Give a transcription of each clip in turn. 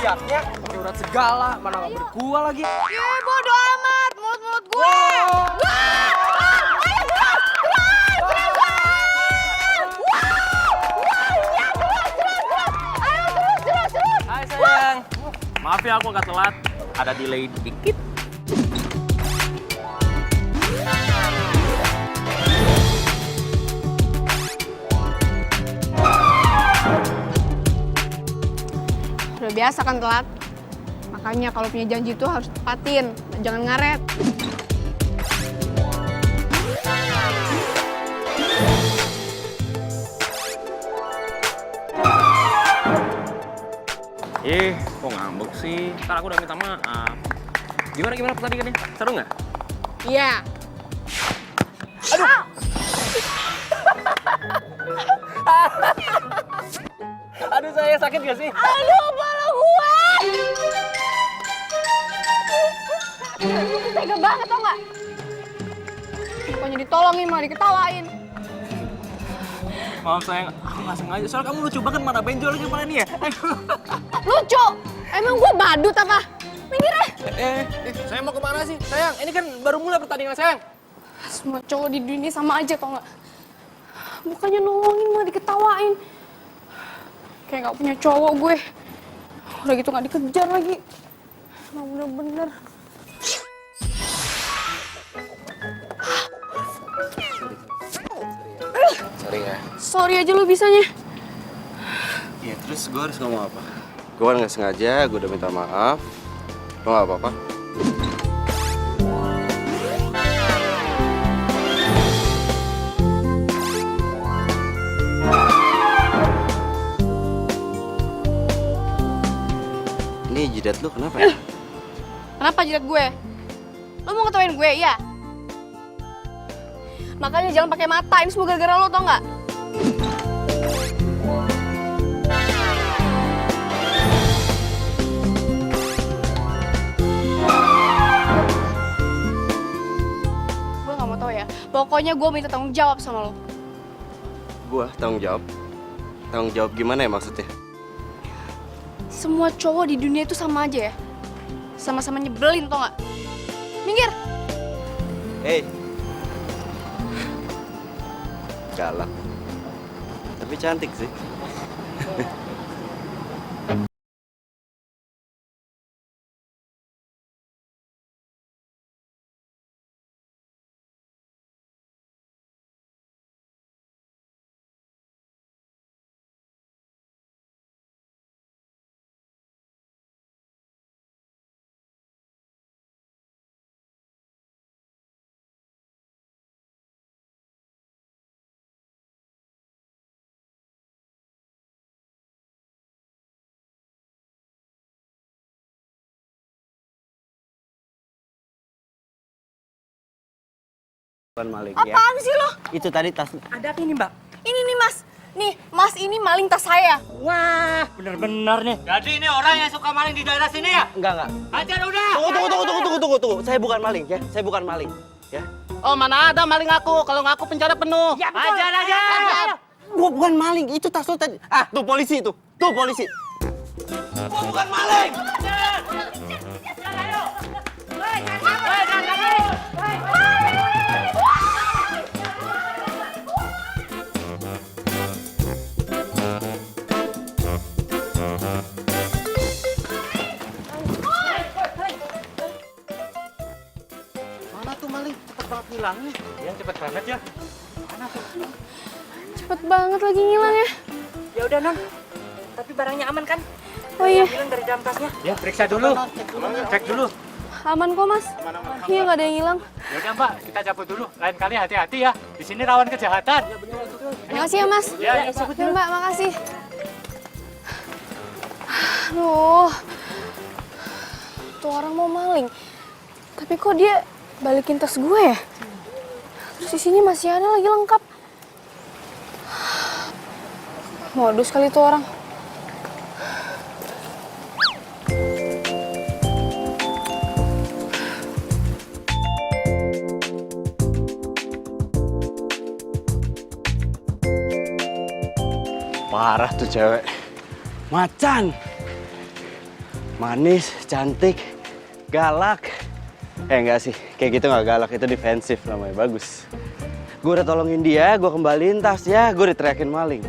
liatnya pakai urat segala, mana nggak bergua lagi. Bodo amat, mulut gue. Hai sayang, maaf ya aku agak telat, ada delay dikit. Udah biasa kan telat. Makanya kalau punya janji itu harus tepatin, jangan ngaret. Kok ngambek sih? Ntar aku udah minta maaf. Gimana pertandingannya? Seru nggak? Iya. Aduh! Aduh saya sakit gak sih? Aduh, kepala gue! Lu tega banget tau nggak? Bukannya ditolongin malah diketawain. Maaf sayang, aku nggak sengaja. Soalnya kamu lucu banget, mana benjol lagi kepala ini ya. Lucu? Emang gue badut apa? Minggir ah! Saya mau kemana sih? Sayang, ini kan baru mulai pertandingan sayang. Semua cowok di dunia sama aja tau nggak? Bukannya nolongin malah diketawain. Kayak nggak punya cowok gue. Udah gitu nggak dikejar lagi. Emang bener-bener. Sorry ya. Sorry aja lu bisanya. Ya terus gue harus ngomong apa? Gue kan nggak sengaja, gue udah minta maaf. Lo nggak apa-apa? Ini jidat lu kenapa ya? Kenapa jidat gue? Lo mau ngetawain gue, iya? Makanya jangan pakai mata, ini semua gara-gara lo, tau nggak? Gue nggak mau tahu ya. Pokoknya gue minta tanggung jawab sama lo. Gue tanggung jawab? Tanggung jawab gimana ya maksudnya? Semua cowok di dunia itu sama aja ya. Sama-sama nyebelin, tau nggak? Minggir! Hei, galak, tapi cantik sih. Bukan maling ya. Apaan sih lo? Itu tadi tas. Ada apa ini mbak? Ini nih mas. Nih, mas ini maling tas saya. Wah, bener-bener nih. Jadi ini orang yang suka maling di daerah sini ya? Enggak. Ajar udah! Tunggu. Saya bukan maling ya. Saya bukan maling ya. Oh mana ada maling aku, kalau ngaku penjara penuh. Ya, betul. Ajar! Gua bukan maling, itu tas lo tadi. Ah, tuh polisi itu. Tuh polisi. Gua bukan maling. Mana tuh maling? Cepet banget ngilangnya. Iya cepet banget ya. Mana tuh? Cepet banget lagi ngilang ya. Ya udah non, tapi barangnya aman kan? Oh iya, Bilang dari dalam tasnya. Ya periksa dulu. Cek dulu. aman kok mas. Iya nggak ada yang hilang. Ya udah mbak, kita cabut dulu. Lain kali hati-hati ya. Di sini rawan kejahatan. Makasih ya mas. Ya, Ya mbak, makasih. Aduh, tuh orang mau maling. Tapi kok dia balikin tas gue ya? Terus di sini masih ada lagi lengkap. Modus kali tuh orang. Parah tuh cewek. Macan. Manis, cantik, galak. Enggak sih, kayak gitu nggak galak, itu defensif namanya, bagus. Gue udah tolongin dia, gue kembaliin tasnya, gue diteriakin maling.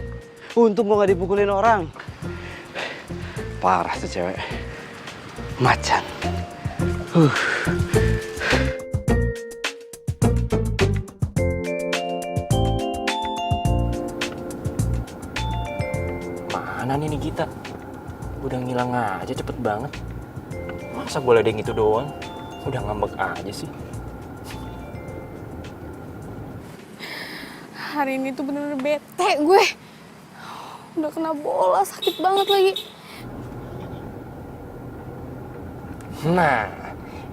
Untung gue nggak dipukulin orang. Parah tuh cewek. Macan. Mana nih Nikita? Udah ngilang aja cepet banget. Masa boleh ada yang gitu doang? Udah ngambek aja sih. Hari ini tuh bener-bener bete gue. Udah kena bola, sakit banget lagi. Nah,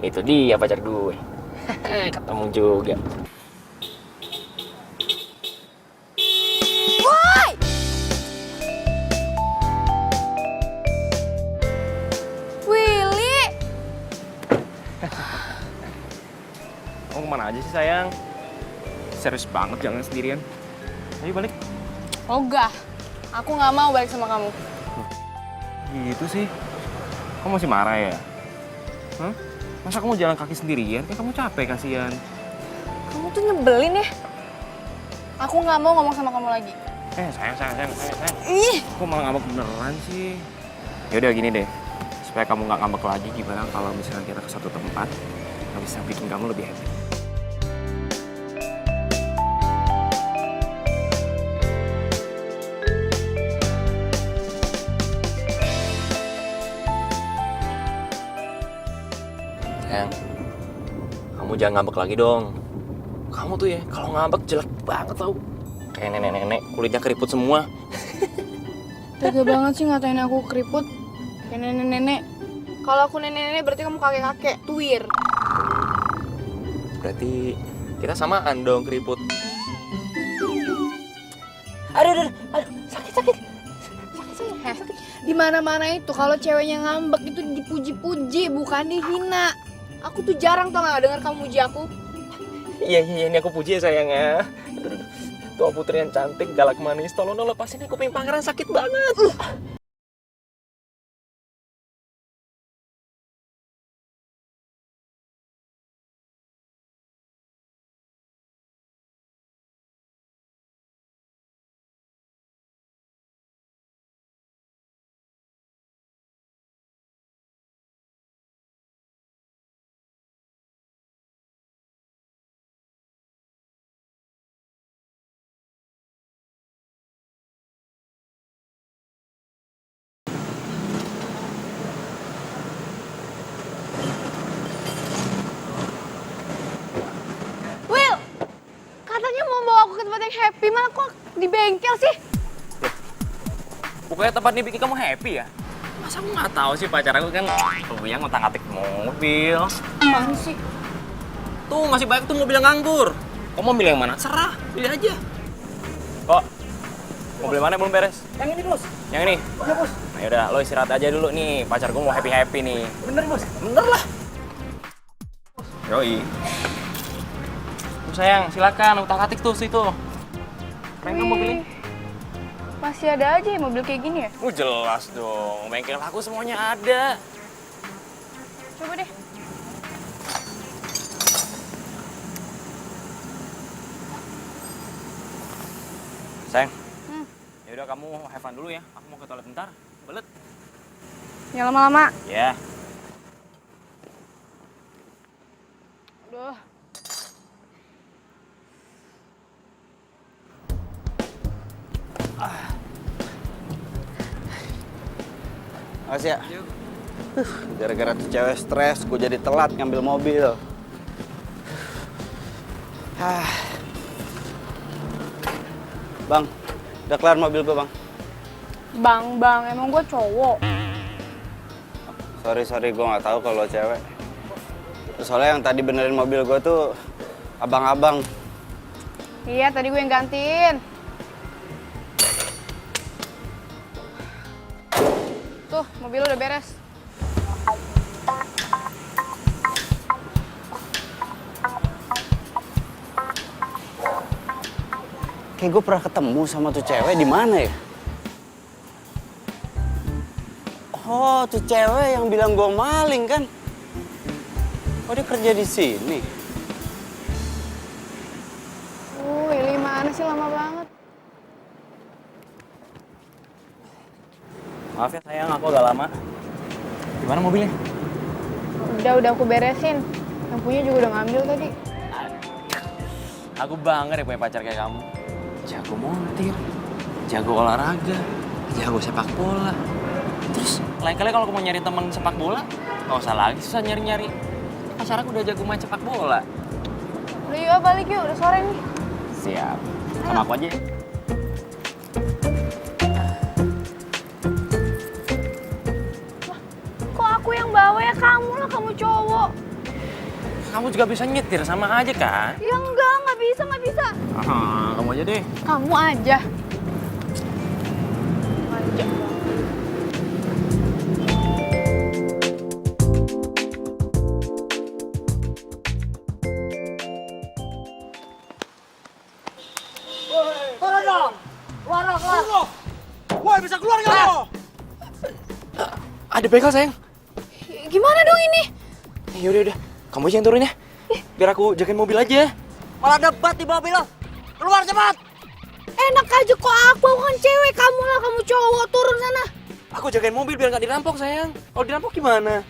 itu dia pacar gue. Ketemu juga. Woi! Willy! Kamu kemana aja sih sayang? Serius banget jangan sendirian. Ayo balik. Ogah, aku nggak mau balik sama kamu. Gitu sih. Kamu masih marah ya? Hah? Masa kamu jalan kaki sendirian? Kayak kamu capek kasihan. Kamu tuh nyebelin ya. Aku nggak mau ngomong sama kamu lagi. Sayang. Ih! Kok malah ngambek beneran sih? Yaudah gini deh. Supaya kamu nggak ngambek lagi, gimana kalau misalnya kita ke satu tempat yang bisa bikin kamu lebih happy? Sayang, kamu jangan ngambek lagi dong. Kamu tuh ya, kalau ngambek jelek banget tau. Kayak nenek-nenek, kulitnya keriput semua. Tega banget sih ngatain aku keriput. Kayak nenek-nenek. Kalau aku nenek-nenek berarti kamu kakek-kakek, tuir. Berarti kita samaan dong keriput. Aduh, sakit. Di mana-mana itu kalau ceweknya ngambek itu dipuji-puji, bukan dihina. Aku tuh jarang tau gak denger kamu muji aku. Iya, ini aku puji ya sayangnya. Tua putri yang cantik, galak manis, tolong dong lepasin kuping pangeran, sakit banget. Will, katanya mau bawa aku ke tempat yang happy, malah kok di bengkel sih? Pokoknya tempat ini bikin kamu happy ya? Masa aku nggak tahu sih pacar aku kan yang ngotak-ngatik mobil. Apaan sih? Tuh masih banyak tuh mobil yang nganggur. Kamu mau milih yang mana? Serah, pilih aja. Kok? Mobil mana belum beres? Yang ini, Bos. Yang ini? Iya, Bos. Nah yaudah, lo istirahat aja dulu nih. Pacar gue mau happy-happy nih. Bener, Bos. Bener lah. Yoi. Sayang, silakan utak-atik tuh situ. Pengen kamu mobil ini? Masih ada aja ya mobil kayak gini ya? Jelas dong. Bengkel aku semuanya ada. Coba deh. Sayang. Yaudah kamu have fun dulu ya. Aku mau ke toilet bentar. Belet. Jangan lama-lama. Ya. Aduh. Makasih ya. Gara-gara tuh cewek stres, gue jadi telat ngambil mobil. Bang, udah kelar mobil gue bang. Bang, emang gue cowok. Sorry, gue nggak tahu kalau cewek. Soalnya yang tadi benerin mobil gue tuh abang-abang. Iya, tadi gue yang gantiin. Tuh, mobil udah beres. Kayak gue pernah ketemu sama tuh cewek di mana ya? Oh, tuh cewek yang bilang gue maling kan? Oh, dia kerja di sini. Willy mana sih lama banget? Maaf ya sayang, aku agak lama. Gimana mobilnya? Udah aku beresin. Yang punya juga udah ngambil tadi. Aku bangga deh punya pacar kayak kamu. Jago montir, jago olahraga, jago sepak bola. Terus lain kali kalau aku mau nyari temen sepak bola, nggak usah lagi susah nyari-nyari. Pacar aku udah jago main sepak bola. Udah yuk balik yuk, udah sore nih. Siap. Sama aku aja ya. Kok aku yang bawa ya? Kamu lah, kamu cowok. Kamu juga bisa nyetir sama aja kan? Ya enggak bisa, nggak bisa. Kamu aja deh. Kamu aja. Manja banget. Woi, bisa keluar nggak lo? Ada begal sayang. Gimana dong ini? Yaudah, kamu aja yang turun ya. Biar aku jagain mobil aja. Malah debat di mobil lo. Keluar cepat. Enak aja kok aku kan cewek, kamu lah, kamu cowok, turun sana. Aku jagain mobil biar nggak dirampok sayang. Kalau dirampok gimana?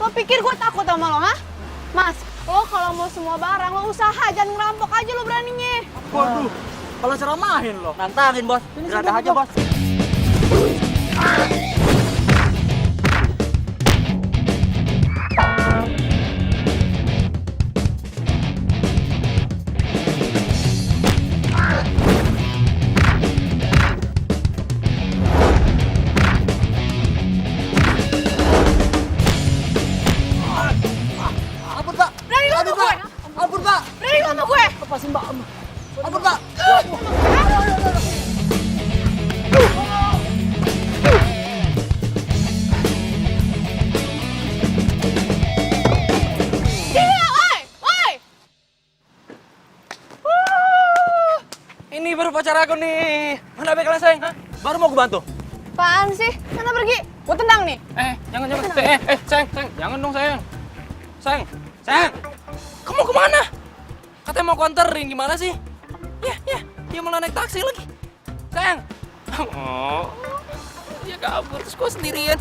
Lo pikir gue takut sama lo, ha? Mas, lo kalau mau semua barang, lo usaha, jangan ngerampok aja lo beraninya. Waduh, kalau ceramahin lo. Nantangin bos. Berada aja bos. Ampun pak. Berani lo sama gue? Ampun pak. Berani lo sama gue? Lepasin mbak. Ampun pak. Iya, oi! Ini baru pacar aku nih. Mana begalnya sayang? Hah? Baru mau gue bantu. Apaan sih? Sana pergi. Gue tendang nih. Jangan. Sayang. Jangan dong sayang. Sayang. Kamu kemana? Katanya mau konterin, gimana sih? Ya. Dia malah naik taksi lagi. Sayang. Oh. Dia kabur, terus gue sendirian.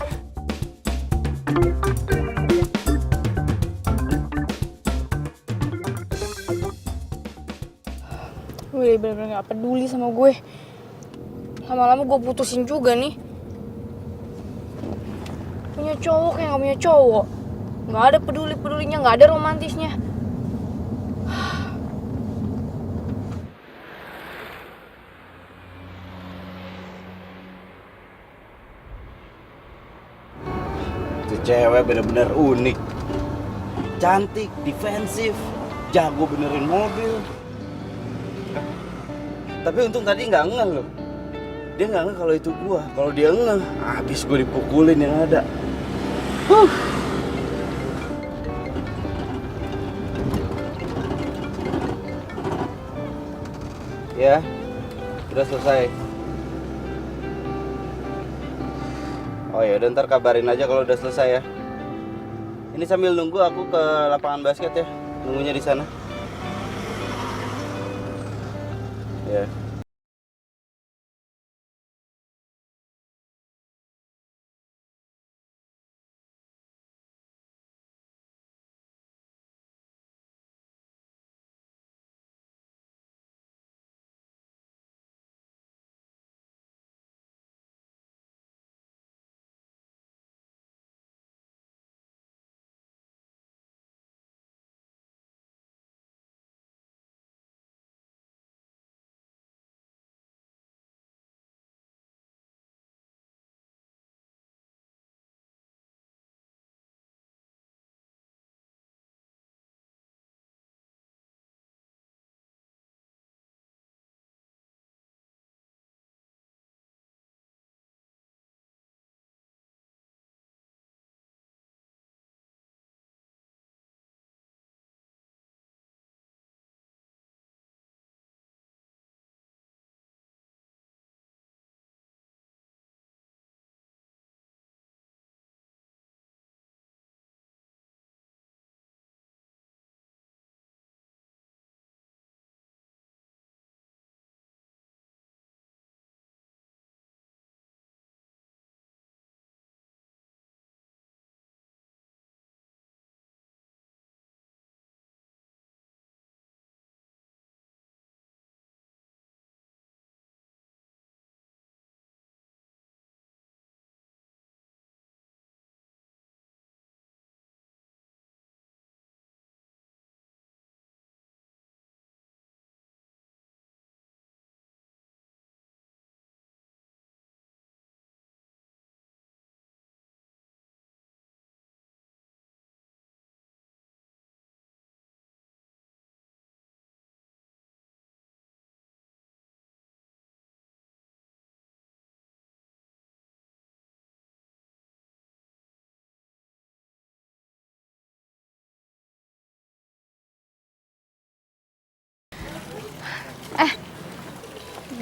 Wih, bener-bener gak peduli sama gue. Lama-lama gue putusin juga nih. Punya cowok kayak gak punya cowok. Gak ada peduli-pedulinya, gak ada romantisnya. Tuh cewek bener-bener unik. Cantik, defensif, jago benerin mobil. Tapi untung tadi nggak ngeh loh. Dia nggak ngeh kalau itu gua. Kalau dia ngeh, habis gua dipukulin yang ada. Ya, udah selesai. Oh ya, udah ntar kabarin aja kalau udah selesai ya. Ini sambil nunggu aku ke lapangan basket ya, nunggunya di sana. Ya.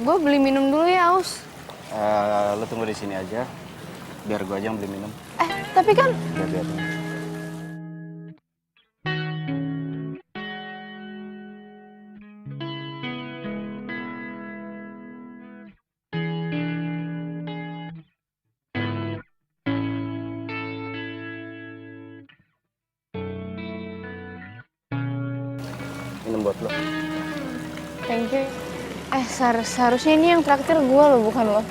gue beli minum dulu ya, Aus. Lo tunggu di sini aja, biar gue aja yang beli minum. Tapi kan Biar. Minum buat lo. thank you. Seharusnya ini yang traktir gue loh, bukan lo.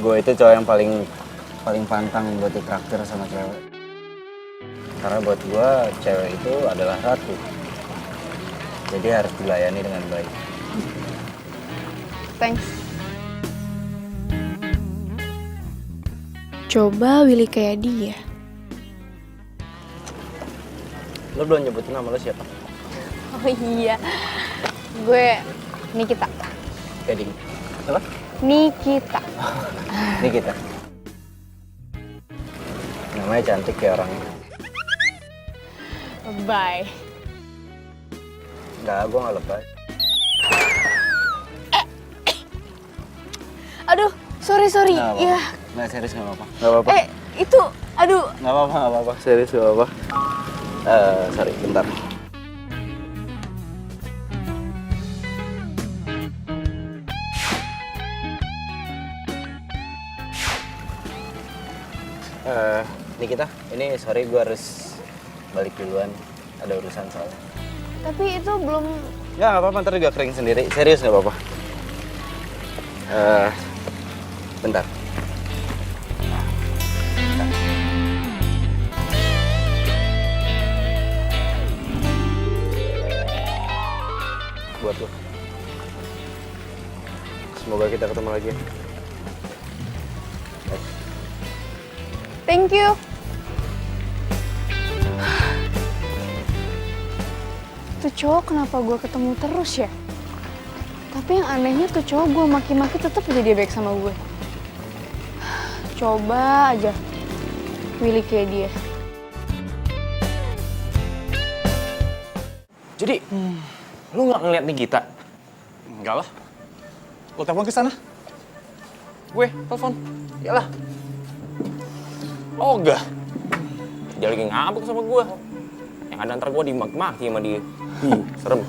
Gue itu cowok yang paling pantang buat ditraktir sama cewek. Karena buat gue cewek itu adalah ratu. Jadi harus dilayani dengan baik. Thanks. Coba Willy kayak dia. Lo belum nyebutin nama lo siapa? Oh iya, gue Nikita. Gading. Apa? Nikita. Ini kita. Namanya cantik kayak orangnya. Bye. Enggak, gue gak lebay. Aduh, sorry. Nggak apa-apa. Ya. Nggak, serius gak apa-apa. Gak apa-apa. Itu, aduh. Gak apa-apa. Serius gak apa-apa. Sorry, bentar. Nikita, ini sorry gue harus balik duluan. Ada urusan soalnya. Tapi itu belum. Ya gak apa-apa, ntar juga kering sendiri. Serius gak apa-apa. Bentar. Buat lo. Semoga kita ketemu lagi. Thank you. Tuh cowok kenapa gue ketemu terus ya? Tapi yang anehnya tuh cowok gue maki-maki tetap aja dia baik sama gue. Coba aja Willy kayak dia. Jadi, lu nggak ngeliat Nikita? Enggak lah. Lo telepon ke sana? Gue telepon. Yalah. Ogah. Dia lagi ngabuk sama gue. Yang ada ntar gue dimaki-maki sama dia. Serem.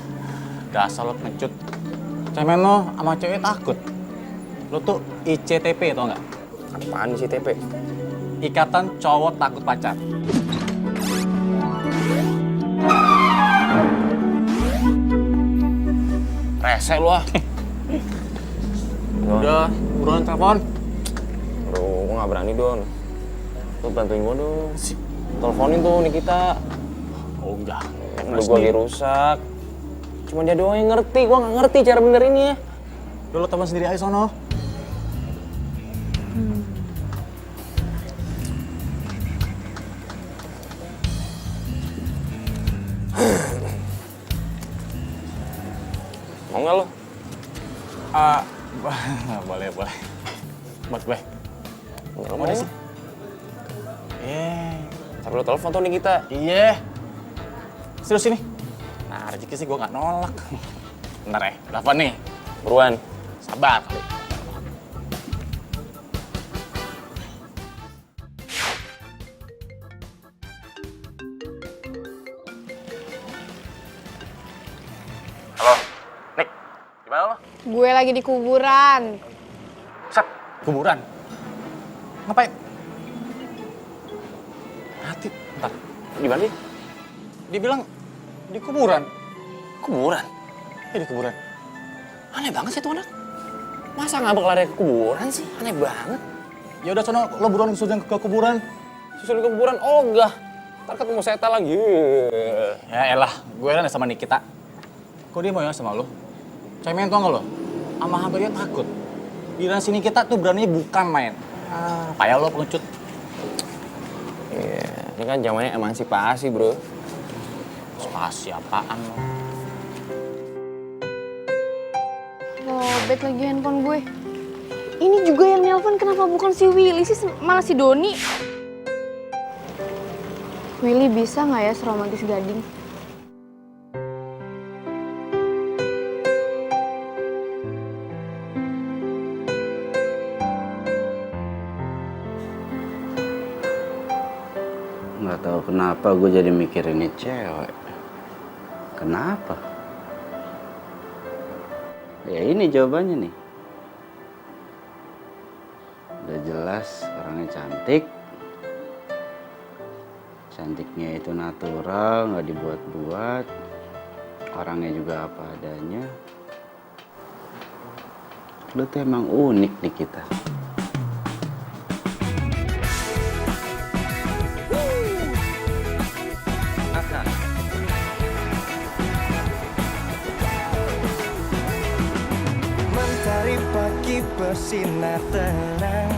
Dasar lo pengecut. Cemen lo sama cewek takut. Lo tuh ICTP tau nggak? Apaan sih TP? Ikatan Cowok Takut Pacar. Rese lu ah. Udah, buruan telepon. Bro, gue gak berani Don. Lu bantuin gue dong. Teleponin tuh Nikita. Oh enggak. Lu gue lagi rusak. Cuma dia doang yang ngerti, gue gak ngerti cara benerinnya. Lo telepon sendiri aja sono. Mau gak lo? Boleh. Buat gue. Enggak Mau mau deh sih. sih. Tapi lo telepon tuh Nikita. Iya. Serius ini. Nah, rezeki sih gue gak nolak. Bentar ya, telepon nih. Buruan. Sabar kali. Halo, Nik. Gimana lo? Gue lagi di kuburan. Set. Kuburan. Ngapain? Hati, bentar. Gimana sih? Dia bilang di kuburan. Kuburan? Di kuburan. Aneh banget sih tuh anak. Masa ngabak lari ke kuburan sih? Aneh banget. Ya udah sono, lo buruan susun ke kuburan. Susul ke kuburan, ogah. Ntar ketemu setan lagi. Ya elah, gue kan sama Nikita. Kok dia mau ya sama lo? Cemen tau gak lo? Sama hamba dia takut. Giliran sini kita tuh beraninya bukan main. Payah lo pengecut. Iya, ini kan zamannya emansipasi, bro. Spasi apaan lo? Lobet lagi handphone gue. Ini juga yang nelpon kenapa bukan si Willy sih, malah si Doni. Willy bisa nggak ya seromantis Gading? kenapa gue jadi mikir ini cewek? Kenapa? Ya ini jawabannya nih. Udah jelas orangnya cantik. Cantiknya itu natural, nggak dibuat-buat. Orangnya juga apa adanya. Lu tuh emang unik nih kita. Mentari pagi bersinar terang,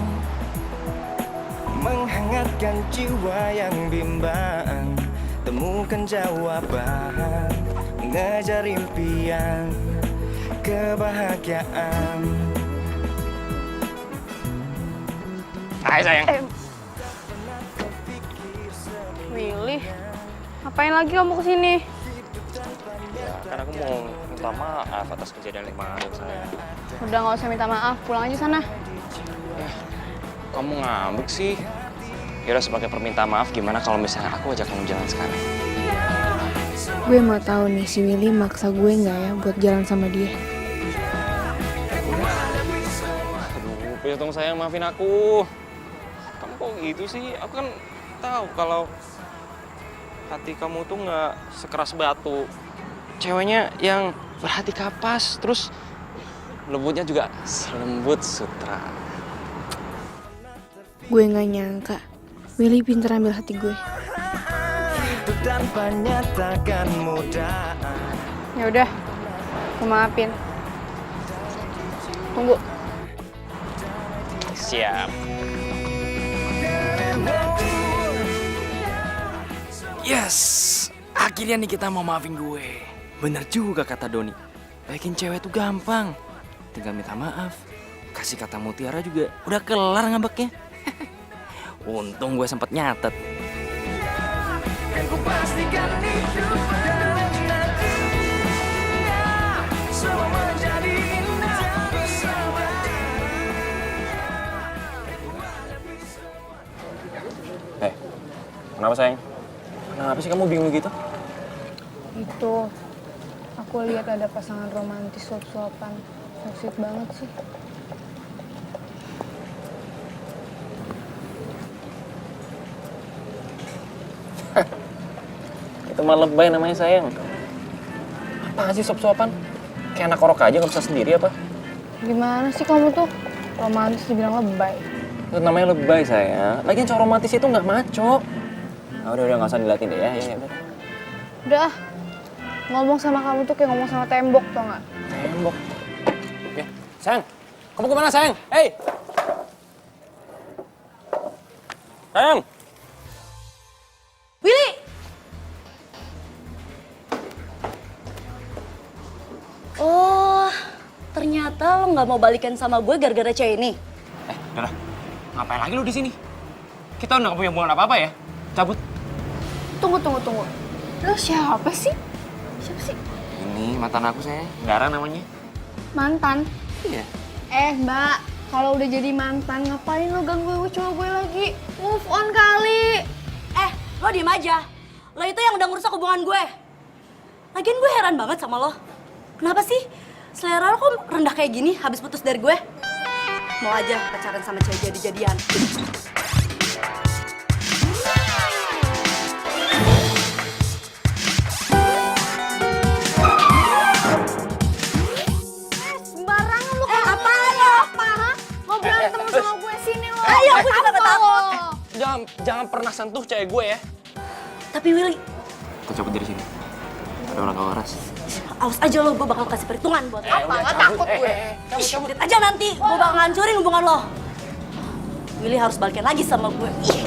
menghangatkan jiwa yang bimbang. Temukan jawaban, mengejar impian, kebahagiaan. Hai sayang. Willy, ngapain lagi kamu kesini? Ya, kan aku mau minta maaf atas kejadian kemarin sayang. Udah nggak usah minta maaf, pulang aja sana. Kamu ngambek sih. Yaudah sebagai permintaan maaf gimana kalau misalnya aku ajak kamu jalan sekarang? Gue mau tahu nih si Willy maksa gue nggak ya buat jalan sama dia. Aduh, Pitung sayang maafin aku. Kamu kok gitu sih? Aku kan tahu kalau hati kamu tuh nggak sekeras batu. Ceweknya yang berhati kapas, terus lembutnya juga selembut sutra. Gue nggak nyangka Willy pinter ambil hati gue. Hidup tanpa nyatakan mudah. Ya udah, gue maafin. Tunggu. Siap. Yes, akhirnya nih kita mau maafin gue. Bener juga kata Doni. Baikin cewek tuh gampang. Tinggal minta maaf. Kasih kata mutiara juga udah kelar ngambeknya. Untung gue sempet nyatet. Ku pastikan hidup nanti semua menjadi indah bersama. Kenapa sayang? Kenapa sih kamu bingung gitu? Itu, aku lihat ada pasangan romantis suap-suapan. So sweet banget sih. Itu mah lebay namanya sayang. Apa sih sop-sopan? Kayak anak orok aja nggak bisa sendiri apa? Gimana sih kamu tuh? Romantis dibilang lebay. Itu namanya lebay sayang. Lagian cowok romantis itu nggak maco. Nah, udah nggak usah dilatih deh ya. Udah. Udah, ngomong sama kamu tuh kayak ngomong sama tembok, tau nggak? Tembok. Ya, sayang. Kamu kemana sayang? Hei. Sayang. Willy! Oh, ternyata lo nggak mau balikan sama gue gara-gara cewek ini. Udah. Ngapain lagi lu di sini? Kita udah nggak punya hubungan apa-apa ya. Cabut. Tunggu. Lo siapa sih? Siapa sih? Ini mantan aku sayang. Dara namanya. Mantan? Iya. Mbak, kalau udah jadi mantan, ngapain lo ganggu cowok gue lagi? Move on kali. Lo diem aja. Lo itu yang udah ngerusak hubungan gue. Lagian gue heran banget sama lo. Kenapa sih selera lo kok rendah kayak gini habis putus dari gue? Mau aja pacaran sama cewek jadi-jadian. Sembarangan lo. Apaan lo? Apa? Mau berantem sama gue sini lo. Ayo, aku juga Apa takut. lo? Jangan pernah sentuh cewek gue ya. Tapi Willy, Kita cabut dari sini. Ada orang waras. awas aja lo, gue bakal kasih perhitungan buat lo. Apa? Nggak takut gue. Lihat aja nanti, gue bakal ngancurin hubungan lo. Willy harus balikin lagi sama gue. Ih.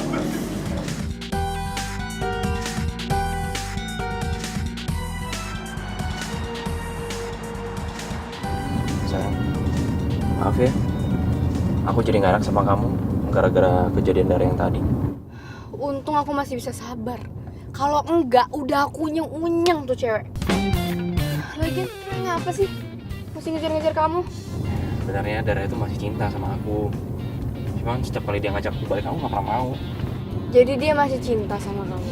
Sayang, maaf ya. Aku jadi nggak enak sama kamu gara-gara kejadian dari yang tadi. Untung aku masih bisa sabar. Kalau enggak, udah aku unyeng-unyeng tuh cewek. Lagian, ngapa sih? Masih ngejar-ngejar kamu? Sebenarnya Dara itu masih cinta sama aku. Cuman setiap kali dia ngajak aku balik, aku nggak pernah mau. Jadi dia masih cinta sama kamu?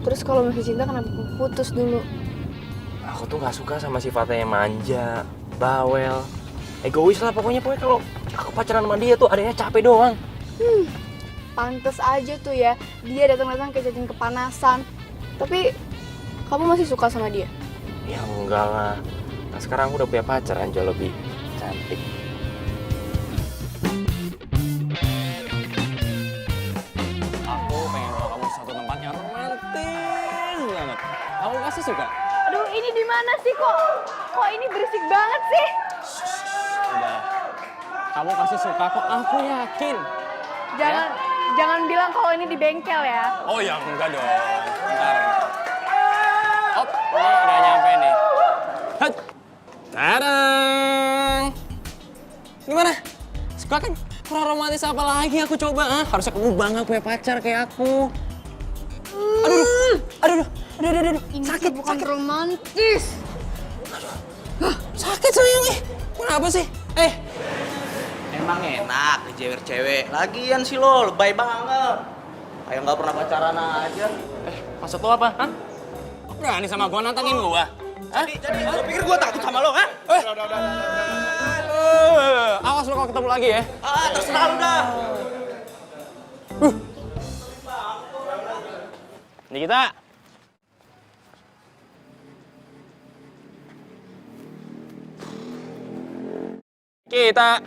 Terus kalau masih cinta kenapa putus dulu? Aku tuh nggak suka sama sifatnya yang manja, bawel, egois lah pokoknya kalau aku pacaran sama dia tuh adanya capek doang. Pantes aja tuh ya, dia datang-datang kayak cacing kepanasan. Tapi kamu masih suka sama dia? Ya enggak lah. Nah sekarang aku udah punya pacar yang jauh lebih cantik. Aku pengen bawa kamu ke satu tempat yang romantis banget. Kamu pasti suka. Aduh, ini di mana sih kok? Kok ini berisik banget sih? Udah. Kamu pasti suka kok, aku yakin. Jangan bilang kalau ini di bengkel ya. Oh ya, enggak dong. Bentar. Hop, ini udah nyampe nih. Hat. Tadang. Gimana? Suka kan? Kurang romantis apa lagi aku coba, ah? Harusnya kamu bangga punya pacar kayak aku. Aduh. Ini sakit, bukan romantis. Sakit sayang, kenapa sih? Emang enak dijewer cewek. Lagian sih lo lebay banget. Kayak nggak pernah pacaran aja. Maksud lo apa? Hah? Berani sama gua nantangin gua? Jadi lo pikir gue takut sama lo, ha? Awas lo kalau ketemu lagi ya. Terserah lo dah. Nikita. Kita.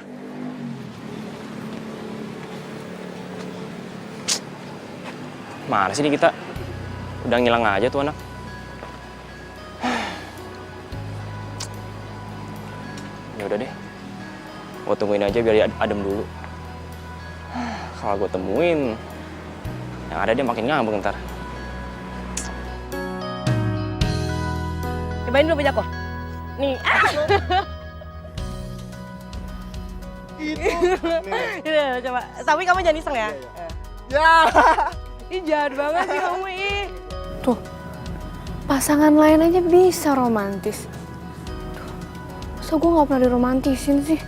Mana sih Nikita? Udah ngilang aja tuh anak. Ya udah deh. Gue tungguin aja biar dia adem dulu. Kalau gue temuin, yang ada dia makin ngambek ntar. Cobain dulu punya aku. Nih. Iya, coba. Tapi kamu jangan iseng ya. Ya. Ih, jahat banget sih kamu, ih. Tuh, pasangan lain aja bisa romantis. Tuh, masa gue gak pernah diromantisin sih?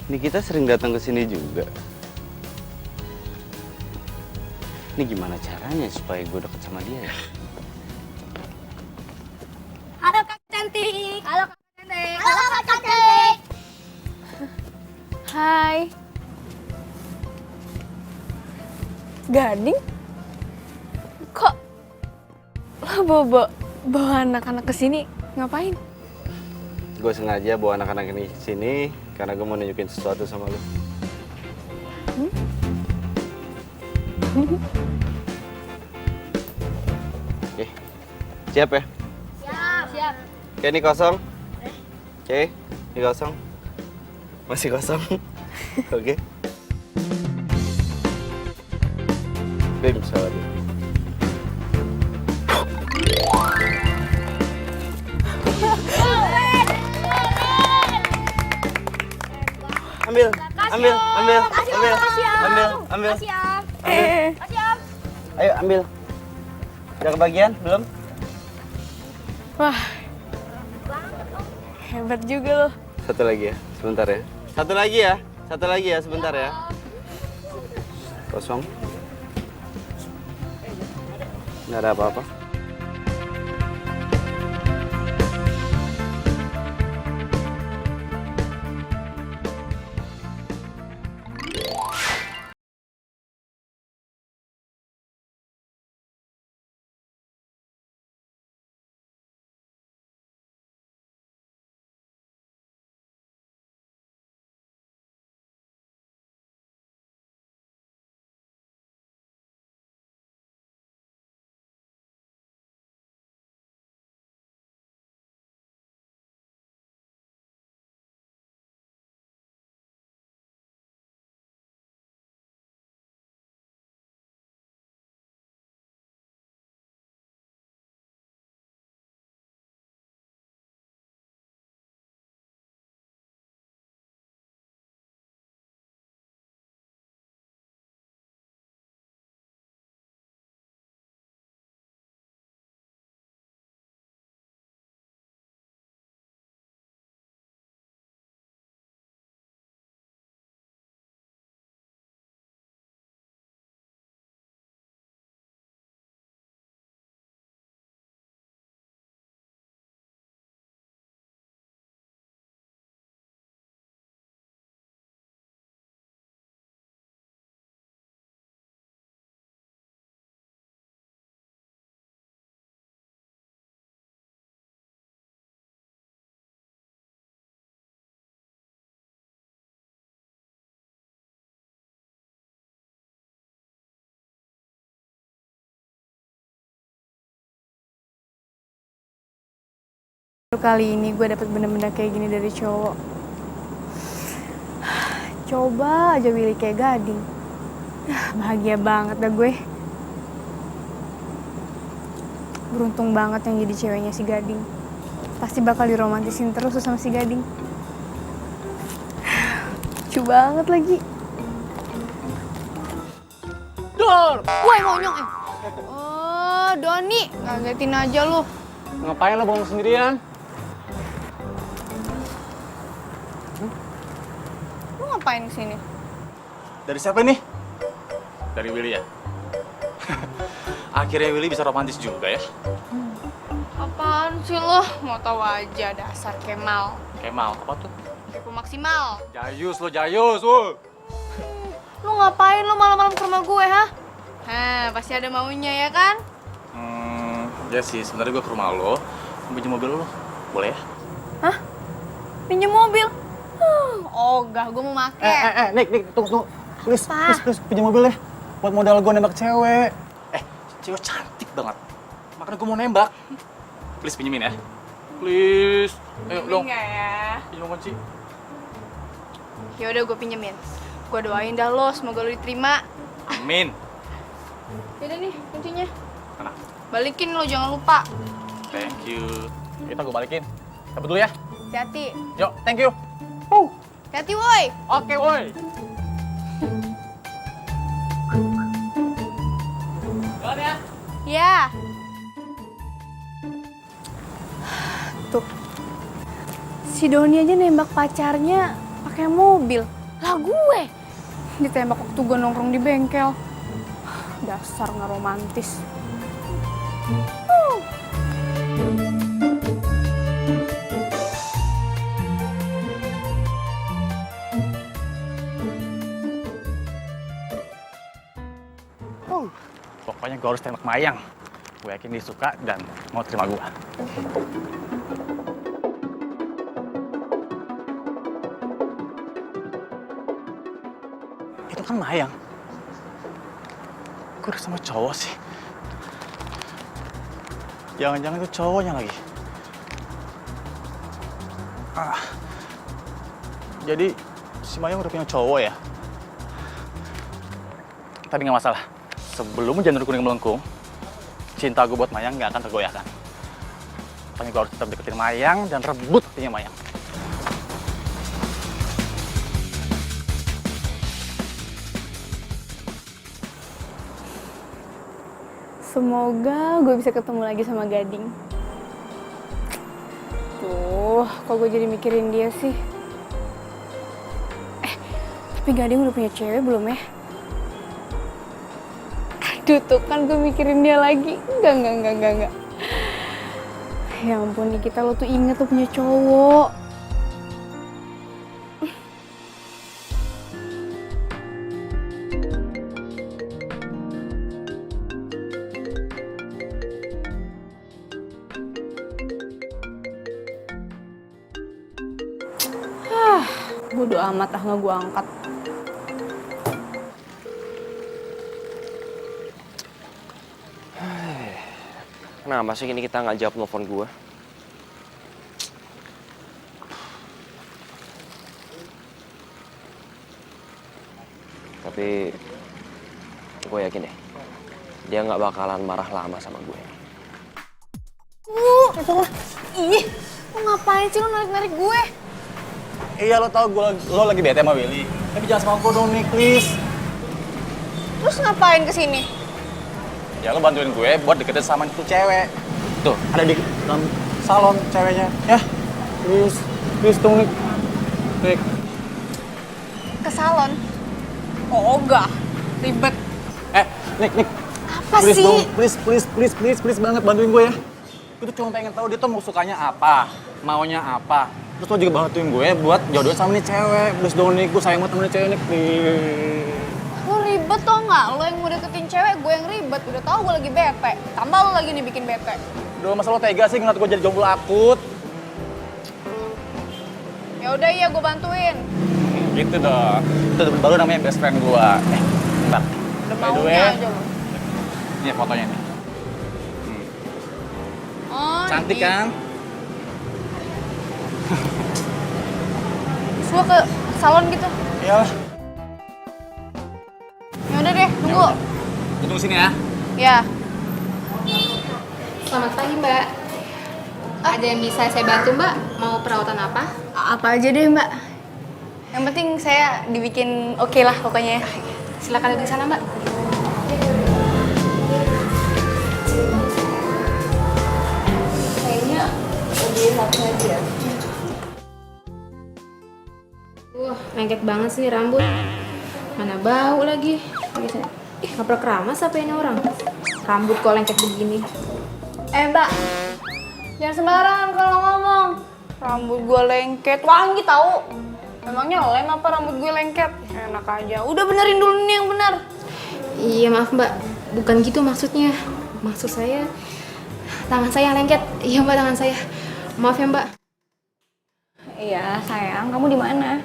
Ini kita sering datang ke sini juga. Ini gimana caranya supaya gue deket sama dia ya? Halo Kak Cantik. Halo Kak Cantik. Halo Kak Cantik. Hai. Gading? Kok lo bawa anak-anak ke sini ngapain? Gue sengaja bawa anak-anak ini ke sini karena gue mau nunjukin sesuatu sama lo. Oke, siap ya? Siap. Oke, ini kosong. Oke, ini kosong. Masih kosong. Oke. Bim, salam. Ambil. Ayo ambil. Udah kebagian belum? Wah, hebat juga lo. Satu lagi ya, sebentar ya. Satu lagi ya, sebentar ya. Kosong. Nggak ada apa-apa. Kali ini gue dapet benda-benda kayak gini dari cowok. Coba aja Willy kayak Gading. Bahagia banget dah gue. Beruntung banget yang jadi ceweknya si Gading. Pasti bakal diromantisin terus sama si Gading. Lucu banget lagi. Dor! Woi monyong Oh, Doni, ngagetin aja lu. Ngapain lo bengong sendirian? Lu ngapain kesini? Dari siapa ini? Dari Willy ya? Akhirnya Willy bisa romantis juga ya? Apaan sih lo? Mau tahu aja dasar Kemal. Kemal, apa tuh? Kepo maksimal. Jayus lo, Jayus, woi! Lu ngapain lu malam-malam ke rumah gue, ha? Pasti ada maunya ya kan? Ya sih, sebenarnya gue ke rumah lo, pinjam mobil lo, boleh ya? Hah? Pinjem mobil? Ogah, gue mau make. Nik, tunggu. Please, Apa? please, pinjam mobil ya. Buat modal gue nembak cewek. Cewek cantik banget. Makanya gue mau nembak. Please pinjemin ya. Please. Ayo dong. Enggak ya? Pinjam kunci. Yaudah gue pinjemin. Gue doain dah lo, semoga lo diterima. Amin. Yaudah nih, kuncinya. Mana? Balikin lo, jangan lupa. Thank you. Kita gue balikin. Cabut dulu ya. Hati-hati. Yuk, thank you. Hati-hati, woi. Oke, woi. Jalan ya. Ya. Tuh. Si Doni aja nembak pacarnya pakai mobil. Lah gue ditembak waktu gue nongkrong di bengkel. Dasar nggak romantis. Pokoknya gue harus tembak Mayang. Gue yakin dia suka dan mau terima gue. Itu kan Mayang. Gue udah sama cowok sih. Jangan-jangan itu cowoknya lagi. Jadi si Mayang udah punya cowok ya? Tapi nggak masalah. Sebelum janur kuning melengkung, cinta gue buat Mayang nggak akan tergoyahkan. Makanya gue harus tetap deketin Mayang dan rebut hatinya Mayang. Semoga gue bisa ketemu lagi sama Gading. Tuh, kok gue jadi mikirin dia sih? Tapi Gading udah punya cewek belum ya? Aduh, tuh kan gue mikirin dia lagi. Enggak. Ya ampun, Nikita, lo tuh inget lo punya cowok. Bodo amat nggak gue angkat. Kenapa sih ini kita nggak jawab telepon gue? Tapi gue yakin deh, dia nggak bakalan marah lama sama gue. Ih, lo ngapain sih lo narik-narik gue? Iya, lo tau lo lagi bete sama Willy. Tapi jangan sama gue dong nih, please. Terus ngapain kesini? Ya lo bantuin gue buat deketin sama itu cewek. Tuh, ada di dalam salon ceweknya. Ya, please dong Nik. Nik. Ke salon? Oh, enggak. Ribet. Nik. Apa Please sih? dong, please banget bantuin gue ya. Gue tuh cuma pengen tahu dia tuh mau sukanya apa, maunya apa. Terus lo juga bantuin gue buat jodohin sama nih cewek. Please dong Nik, gue sayang banget sama nih cewek Nik. Lo ribet tau nggak? Lo yang mau deketin cewek, gue yang ribet. Udah tau gue lagi bete. Tambah lo lagi nih bikin bete. Udah masa lo tega sih ngeliat gue jadi jomblo akut? Ya udah iya, gue bantuin. Gitu dong. Itu baru namanya best friend gue. Bentar. Udah By the maunya way, aja lo. ini fotonya nih. Oh, Cantik ini. kan? Terus gue ke salon gitu. Iyalah. Ya udah deh, tunggu. Tunggu sini ya. Ya. Selamat pagi, Mbak. Ada yang bisa saya bantu, Mbak? Mau perawatan apa? Apa aja deh, Mbak. Yang penting saya dibikin oke lah pokoknya ya. Silakan duduk di sana, Mbak. Kayaknya lebih satu aja. Lengket banget sih rambut. Mana bau lagi. Ngaprak keramas apa ini orang? Rambut kok lengket begini. Mbak, jangan sembarangan kalau ngomong. Rambut gue lengket, wangi tahu. Emangnya lem apa rambut gue lengket? Enak aja. Udah benerin dulu nih yang benar. Iya, maaf, Mbak. Bukan gitu maksudnya. Maksud saya, tangan saya yang lengket. Iya, Mbak, tangan saya. Maaf ya, Mbak. Iya, sayang. Kamu di mana?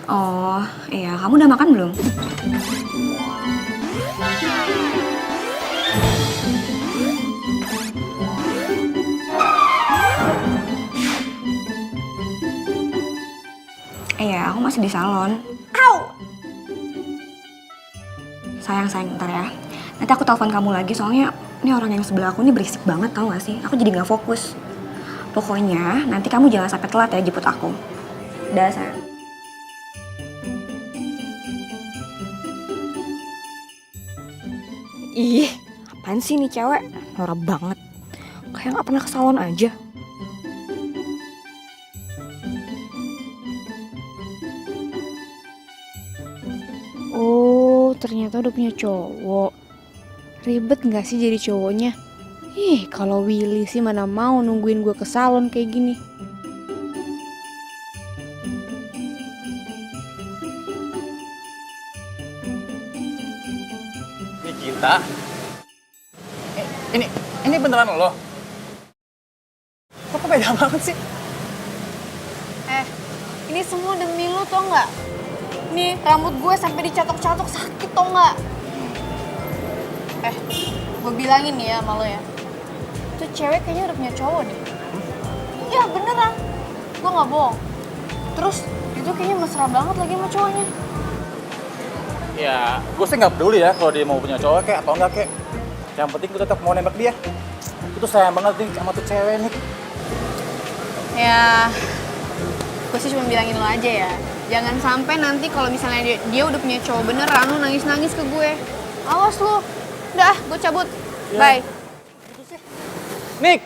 Oh, iya. Kamu udah makan belum? Iya, aku masih di salon. Au! Sayang, ntar ya. Nanti aku telepon kamu lagi, soalnya ini orang yang sebelah aku ini berisik banget, tau gak sih? Aku jadi gak fokus. Pokoknya, nanti kamu jangan sampai telat ya jemput aku. Udah, sayang. Ih, apaan sih nih cewek? Norak banget. Kayak gak pernah ke salon aja. Oh, ternyata udah punya cowok. Ribet nggak sih jadi cowoknya? Kalau Willy sih mana mau nungguin gue ke salon kayak gini. Nikita. Ini beneran lo? Kok beda banget sih? Ini semua demi lu tau nggak? Nih, rambut gue sampai dicatok-catok sakit tau nggak? Gue bilangin nih ya sama lo ya. Tuh cewek kayaknya udah punya cowok deh. Iya beneran. Gue nggak bohong. Terus itu kayaknya mesra banget lagi sama cowoknya. Ya, gue sih nggak peduli ya kalau dia mau punya cowok kayak atau enggak kayak. Yang penting gue tetap mau nembak dia. Itu sayang banget nih sama tuh cewek nih. Ya, gue sih cuma bilangin lo aja ya. Jangan sampai nanti kalau misalnya dia udah punya cowok beneran, lo nangis-nangis ke gue. Awas lo. Udah, gue cabut. Bye. Nick!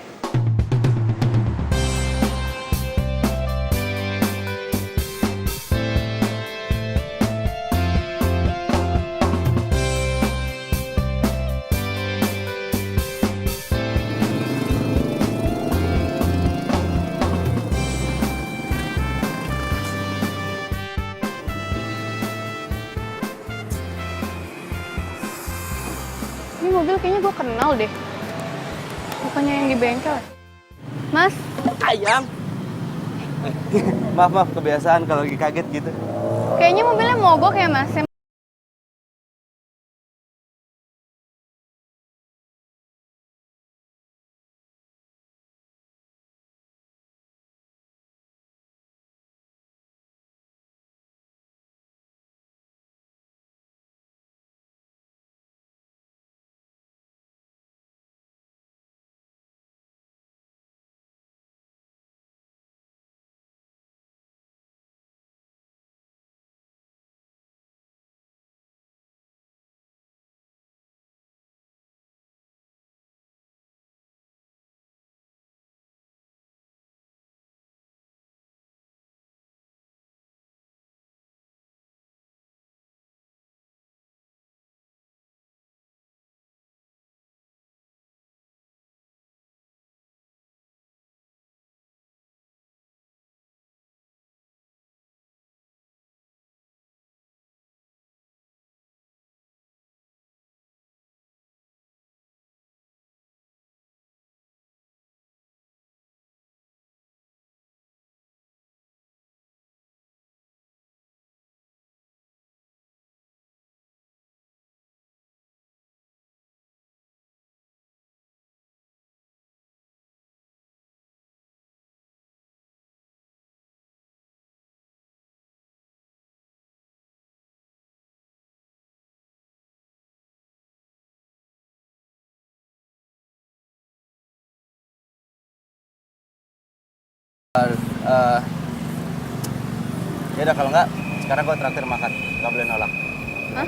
Ini mobil kayaknya gue kenal deh. Bukannya yang di bengkel. Mas, Ayam. Maaf, kebiasaan kalau lagi kaget gitu. kayaknya mobilnya mogok ya mas. Ya udah kalau enggak, sekarang gue traktir makan. Gak boleh nolak. Hah?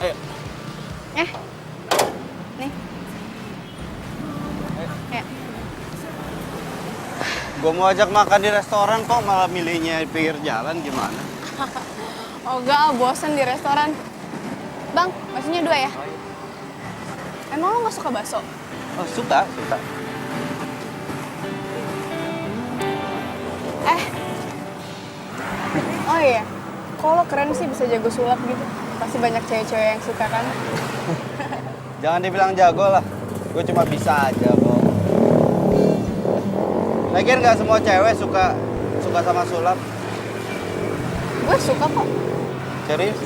Ayo. Nih. Ya. Gue mau ajak makan di restoran kok malah milihnya di pinggir jalan gimana? Oh enggak, bosen di restoran. Bang, baksonya 2 ya? Emang lo gak suka bakso? Oh suka. Oh iya, kok lo keren sih bisa jago sulap gitu? Pasti banyak cewek-cewek yang suka kan? Jangan dibilang jago lah. Gue cuma bisa aja kok. Lagian nggak semua cewek suka sama sulap. Gue suka kok. Serius?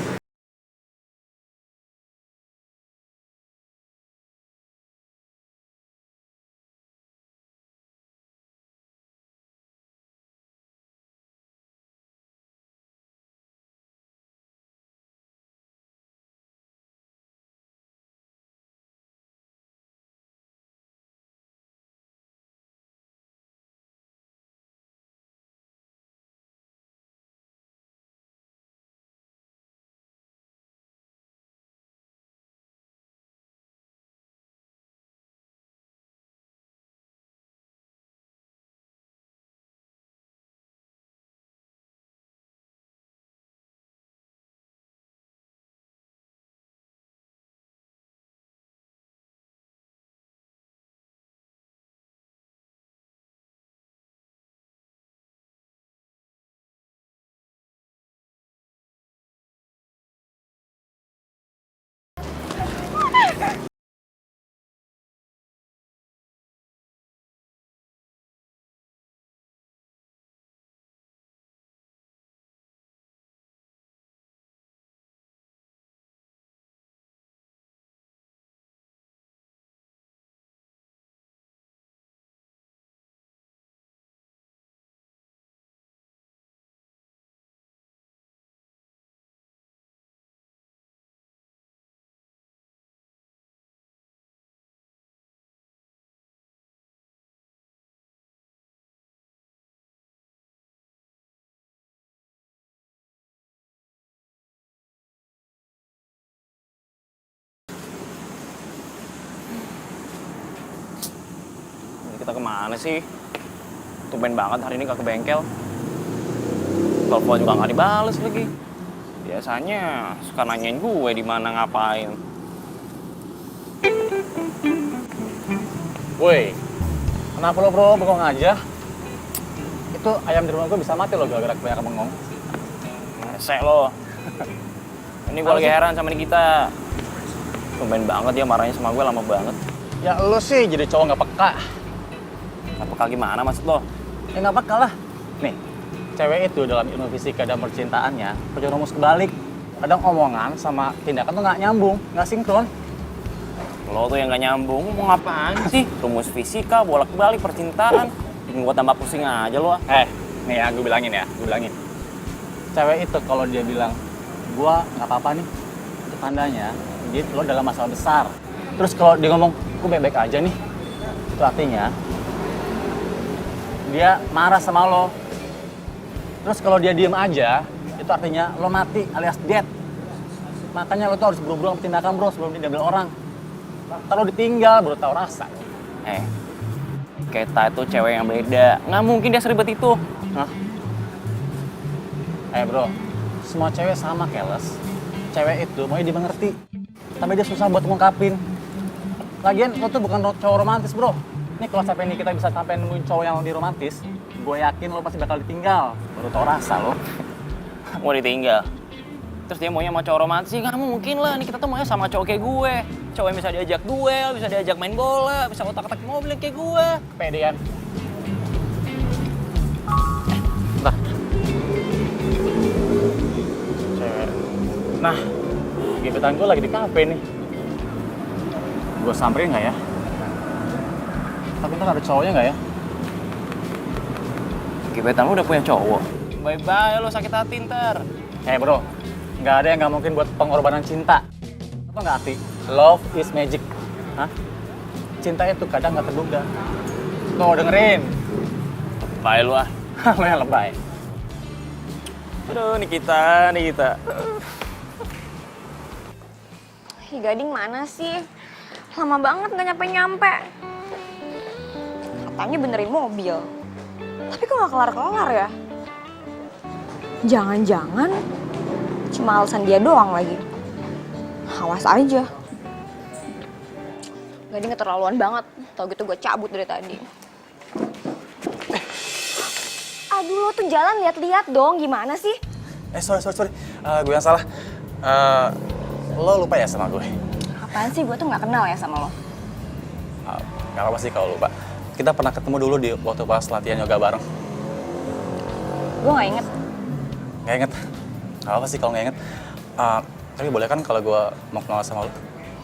Kita kemana sih? Tumben banget hari ini gak ke bengkel. Telepon juga gak dibales lagi. Biasanya suka nanyain gue di mana ngapain. Woi, kenapa lo bro bengong aja? Itu ayam di rumah gue bisa mati lo gara-gara kebanyakan bengong. Resek lo. Ini gue lagi heran sama Nikita. Tumben banget dia marahnya sama gue lama banget. Ya lo sih jadi cowok nggak peka. Gak peka gimana maksud lo? Ya nggak peka lah. Nih, cewek itu dalam ilmu fisika dan percintaannya punya rumus kebalik. Kadang omongan sama tindakan tuh nggak nyambung, nggak sinkron. Lo tuh yang gak nyambung, mau ngapain sih? Rumus fisika, bolak-balik, percintaan. Bikin gue tambah pusing aja lo. Nih ya, gue bilangin. Cewek itu kalau dia bilang, gua nggak apa-apa nih, itu tandanya dia lo dalam masalah besar. Terus kalau dia ngomong, gue baik-baik aja nih, itu artinya dia marah sama lo. Terus kalau dia diem aja, itu artinya lo mati alias dead. Makanya lo tuh harus buru-buru sama tindakan bro sebelum diambil orang. Kalau ditinggal baru tahu rasa. Keta itu cewek yang beda. Nggak mungkin dia seribet itu. Hah? Bro, semua cewek sama keles. Cewek itu maunya dimengerti, tapi dia susah buat ngungkapin. Lagian lo tuh bukan cowok romantis bro. Nih kalau sampai ini kita bisa sampai nemuin cowok yang lebih romantis, gue yakin lo pasti bakal ditinggal. Baru tau rasa lo. Mau ditinggal. Terus dia maunya sama cowok romantis, nggak mungkin lah. Nih kita tuh maunya sama cowok kayak gue. Cowok yang bisa diajak duel, bisa diajak main bola, bisa otak-atik mobil kayak gue. Kepedean. Bentar. Cewek. Nah, gebetan gue lagi di kafe nih. Gue samperin nggak ya? Tapi ntar ada cowoknya nggak ya? Gebetan lu udah punya cowok. Bye-bye lo sakit hati ntar. Bro, nggak ada yang nggak mungkin buat pengorbanan cinta. Apa nggak arti? Love is magic. Hah? cinta itu kadang nggak terduga. Tuh, dengerin. Lebay lu ah. Lo yang lebay. Aduh, Nikita. Ih, Gading mana sih? Lama banget gak nyampe-nyampe. Katanya benerin mobil. Tapi kok gak kelar-kelar ya? Jangan-jangan cuma alasan dia doang lagi. Awas aja. Gading keterlaluan banget. Tau gitu gue cabut dari tadi. Aduh, lo tuh jalan lihat-lihat dong. Gimana sih? Sorry. Gue yang salah. Lo lupa ya sama gue? Apaan sih? Gue tuh gak kenal ya sama lo. Gak apa sih kalau lupa. Kita pernah ketemu dulu di waktu pas latihan yoga bareng. Gue gak inget. Gak inget? Gak apa sih kalau gak inget. Tapi boleh kan kalau gue mau kenal sama lo?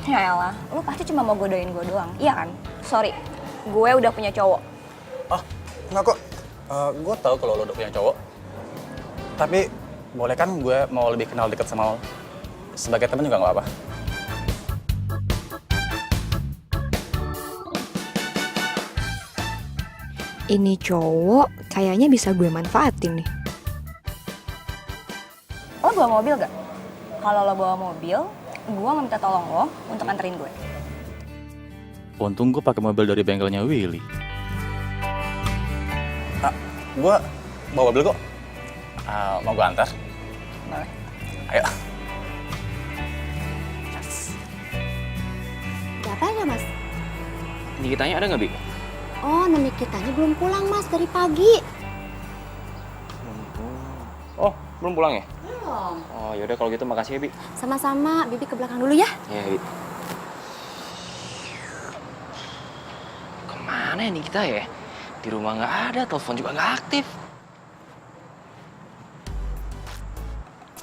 Ya elah, lo pasti cuma mau godain gue doang. Iya kan? Sorry, gue udah punya cowok. Oh, enggak kok. Gue tahu kalau lo udah punya cowok. Tapi boleh kan gue mau lebih kenal deket sama lo? Sebagai teman juga gak apa-apa. Ini cowok kayaknya bisa gue manfaatin nih. Lo bawa mobil gak? Kalau lo bawa mobil, gue minta tolong lo untuk anterin gue. Untung gue pakai mobil dari bengkelnya Willy. Gue bawa mobil kok. Mau gue antar? Boleh. Ayo. Siapa ya, Mas? Nikitanya ada nggak, Bi? Oh, Nikitanya belum pulang, Mas, dari pagi. Oh, belum pulang ya? Belum. Oh, yaudah kalau gitu makasih ya, Bi. Sama-sama, Bibi ke belakang dulu ya. Iya, Bi. Kemana ya Nikita ya? Di rumah nggak ada, telepon juga nggak aktif.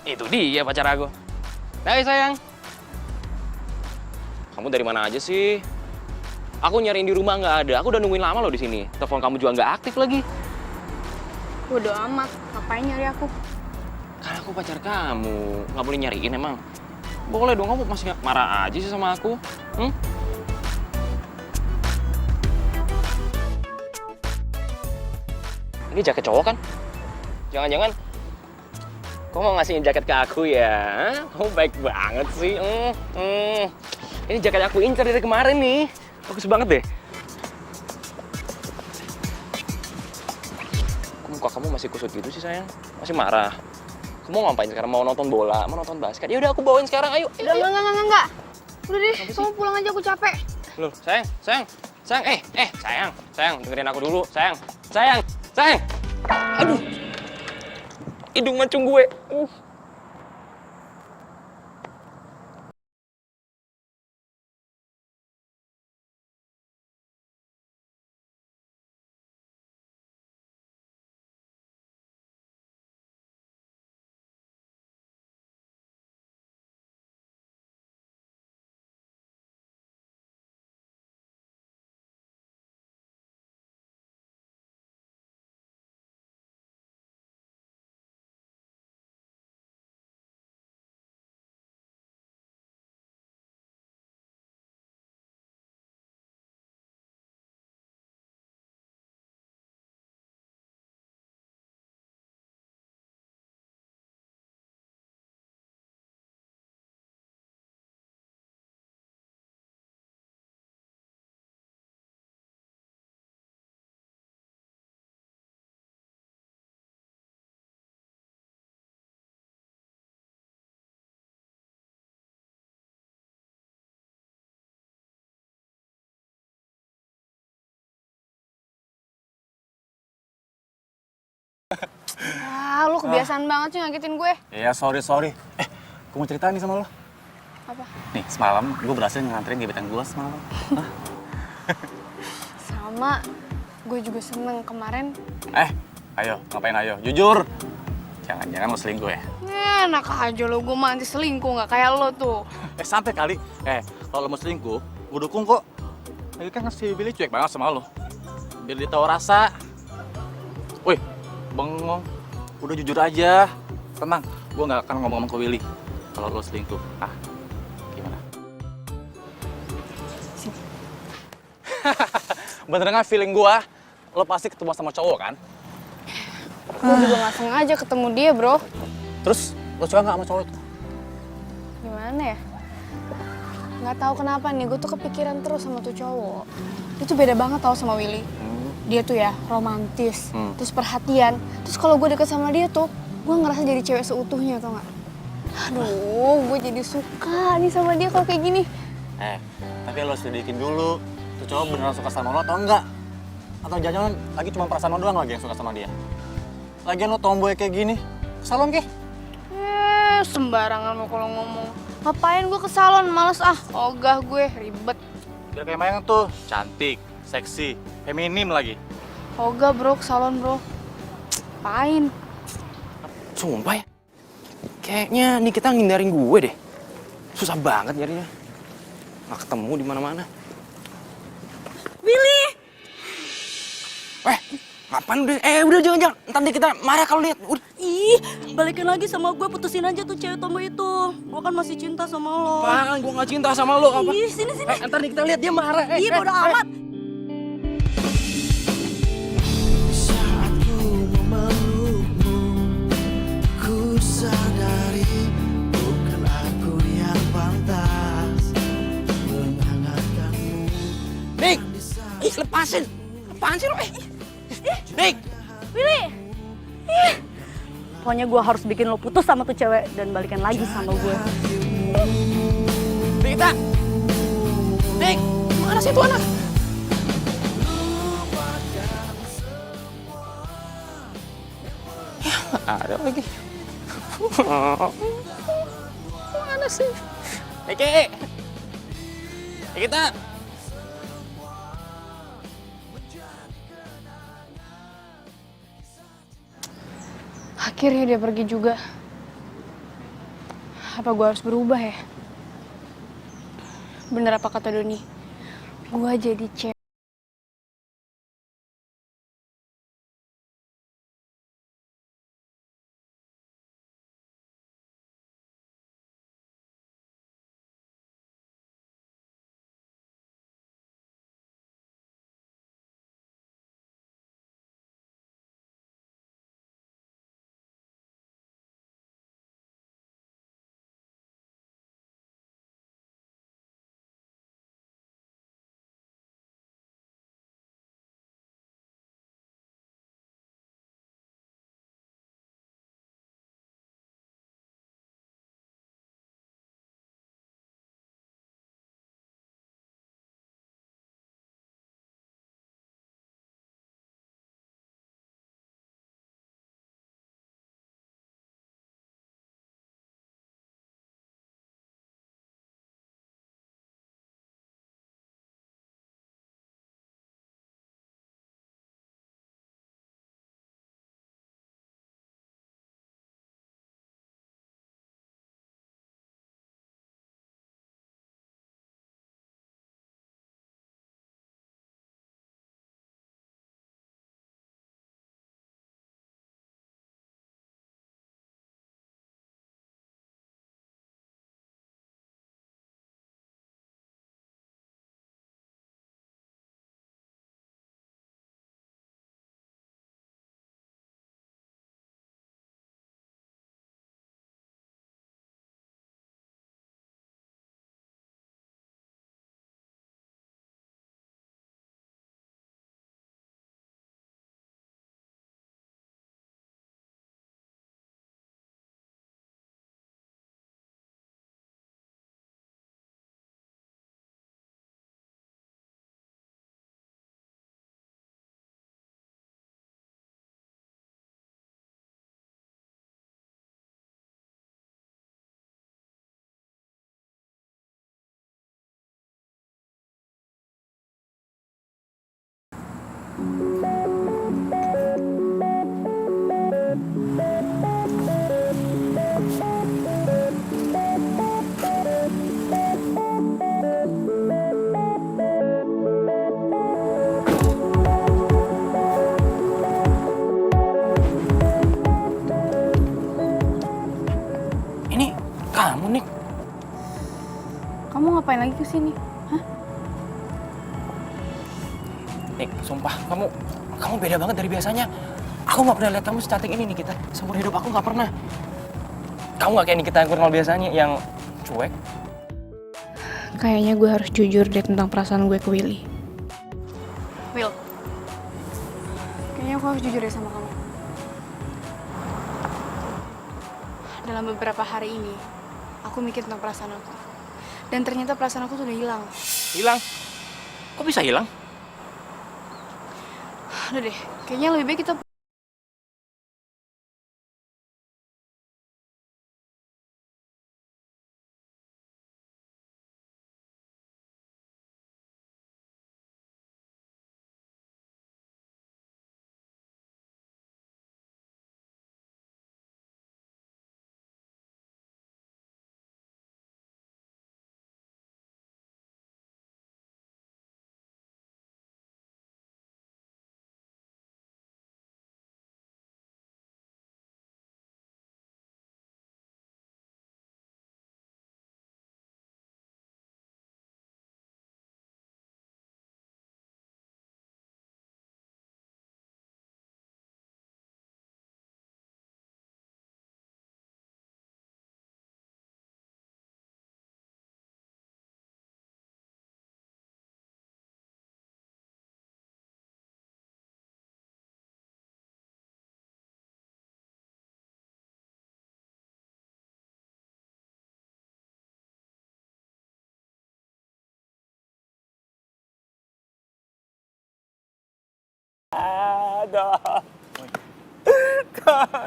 Itu dia pacar aku. Hai sayang. Kamu dari mana aja sih? Aku nyariin di rumah nggak ada. Aku udah nungguin lama loh di sini. Telepon kamu juga nggak aktif lagi. Bodo amat, ngapain nyari aku? Kan aku pacar kamu, nggak boleh nyariin emang. Boleh dong, kamu masih marah aja sih sama aku. Ini jaket cowok kan? Jangan-jangan kamu mau ngasihin jaket ke aku ya? Hah? Kamu baik banget sih. Ini jaket aku incer dari kemarin nih. Bagus banget deh. Muka kamu masih kusut gitu sih sayang. Masih marah. Kamu mau ngapain sekarang? Mau nonton bola? Mau nonton basket? Ya udah aku bawain sekarang. Ayo. Udah, enggak. Udah deh, kamu pulang aja, aku capek. Loh, sayang. Sayang, dengerin aku dulu. Sayang. Aduh. Hidung mancung gue. Ah, lu kebiasaan banget sih ngagetin gue. Ya, sorry. Gue mau cerita nih sama lo. Apa? Nih, semalam gue berhasil nganterin gebetan gue semalam. Sama, gue juga seneng kemarin. Ayo, ngapain ayo? Jujur. Jangan-jangan lo selingkuh ya? Enak aja lo, gue mah anti selingkuh, gak kayak lo tuh. Santai kali. Kalau lo mau selingkuh, gue dukung kok. Lagi kan si Billy cuek banget sama lo. Biar dia tahu rasa. Woi, bengong. Udah jujur aja. Tenang, gue gak akan ngomong-ngomong ke Willy kalau lo selingkuh. Gimana? Bener nggak feeling gua? Lo pasti ketemu sama cowok kan? Gue juga gak sengaja ketemu dia, bro. Terus lo suka nggak sama cowok itu? Gimana ya? Nggak tahu kenapa nih, gue tuh kepikiran terus sama tuh cowok. Dia tuh beda banget tau sama Willy. Dia tuh ya romantis, terus perhatian. Terus kalau gue deket sama dia tuh, gue ngerasa jadi cewek seutuhnya, tau nggak? Aduh, gue jadi suka nih sama dia kalau kayak gini. Tapi lo selidikin dulu. Tuh cowok beneran suka sama lo atau enggak? Atau jangan-jangan lagi cuma perasaan lo doang lagi yang suka sama dia? Lagian lo tomboy kayak gini, ke salon kek? Sembarangan lo kalau ngomong. Ngapain gue ke salon, males ogah gue, ribet. Biar kayak Mayang tuh, cantik, seksi, feminim lagi. Ogah bro, ke salon bro. Ngapain? Sumpah ya, kayaknya nih kita ngindarin gue deh. Susah banget nyarinya. Nggak ketemu di mana-mana. Willy! Ngapain udah? Udah jangan. Ntar deh kita marah kalau lihat. Udah. Ih, balikin lagi sama gue, putusin aja tuh cewek tomboy itu. Gue kan masih cinta sama lo. Apaan? Gue nggak cinta sama lo. Apa? Ih, sini. Ntar deh kita lihat dia marah. Ih, bodo amat. Saat ku memelukmu, ku sadari bukan aku yang pantas menghangatkanmu. Dik! Lepasin! Apaan sih lo? Dik! Willy! Ih. Pokoknya gue harus bikin lo putus sama tuh cewek dan balikan lagi sama gue. Dik, kita! Dik! Mana sih tuh anak? Ya, ada lagi. Mana sih? Eke! Kita! Akhirnya dia pergi juga. Apa gue harus berubah ya? Bener apa kata Doni? Gue jadi cewek. Kamu ngapain lagi kesini? Hah? Nik, sumpah kamu beda banget dari biasanya. Aku nggak pernah lihat kamu secantik ini nih kita. Seumur hidup aku nggak pernah. Kamu nggak kayak Nikita yang kenal biasanya, yang cuek. Kayaknya gue harus jujur deh tentang perasaan gue ke Willy. Will, kayaknya aku harus jujur deh sama kamu. Dalam beberapa hari ini, aku mikir tentang perasaan aku. Dan ternyata perasaan aku tuh udah hilang. Hilang? Kok bisa hilang? Udah deh, kayaknya lebih baik kita...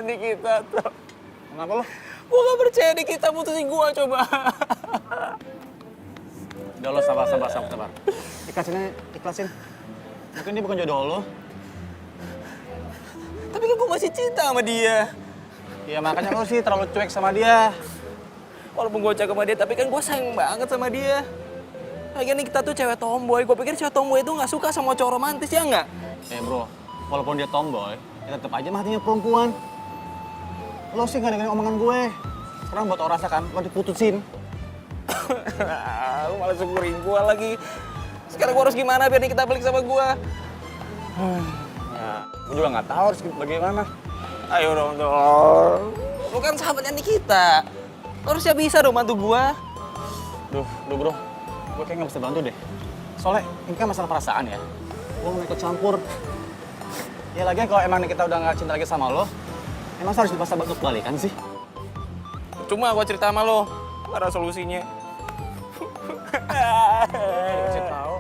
Nikita tuh. Kenapa lo? Gue gak percaya Nikita putusin gue coba. Udah lo sabar. Ikhlasin. Mungkin dia bukan jodoh lo. Tapi kan gue masih cinta sama dia. Ya makanya lo sih terlalu cuek sama dia. Walaupun gue cakep sama dia, tapi kan gue sayang banget sama dia. Lagian Nikita tuh cewek tomboy. Gue pikir cewek tomboy itu gak suka sama cowok romantis, ya nggak? Bro, walaupun dia tomboy, ya tetep aja hatinya perempuan. Lo sih gak dengerin omongan gue. Sekarang buat lo rasakan, lo diputusin. Lu malah syukurin gue lagi. Sekarang gue harus gimana biar Nikita balik sama gue? Ya, gue juga gak tahu harus bagaimana. Ayo dong. Lu kan sahabatnya Nikita. Lu harusnya bisa dong bantu gue. Duh bro, gue kayak gak bisa bantu deh. Soalnya ini kan masalah perasaan ya. Gue mau ikut campur. Ya lagian kalau emang Nikita udah gak cinta lagi sama lo, emang harus dipaksa untuk balikan sih? Cuma gue cerita sama lo, gak ada solusinya. Dikasih tahu.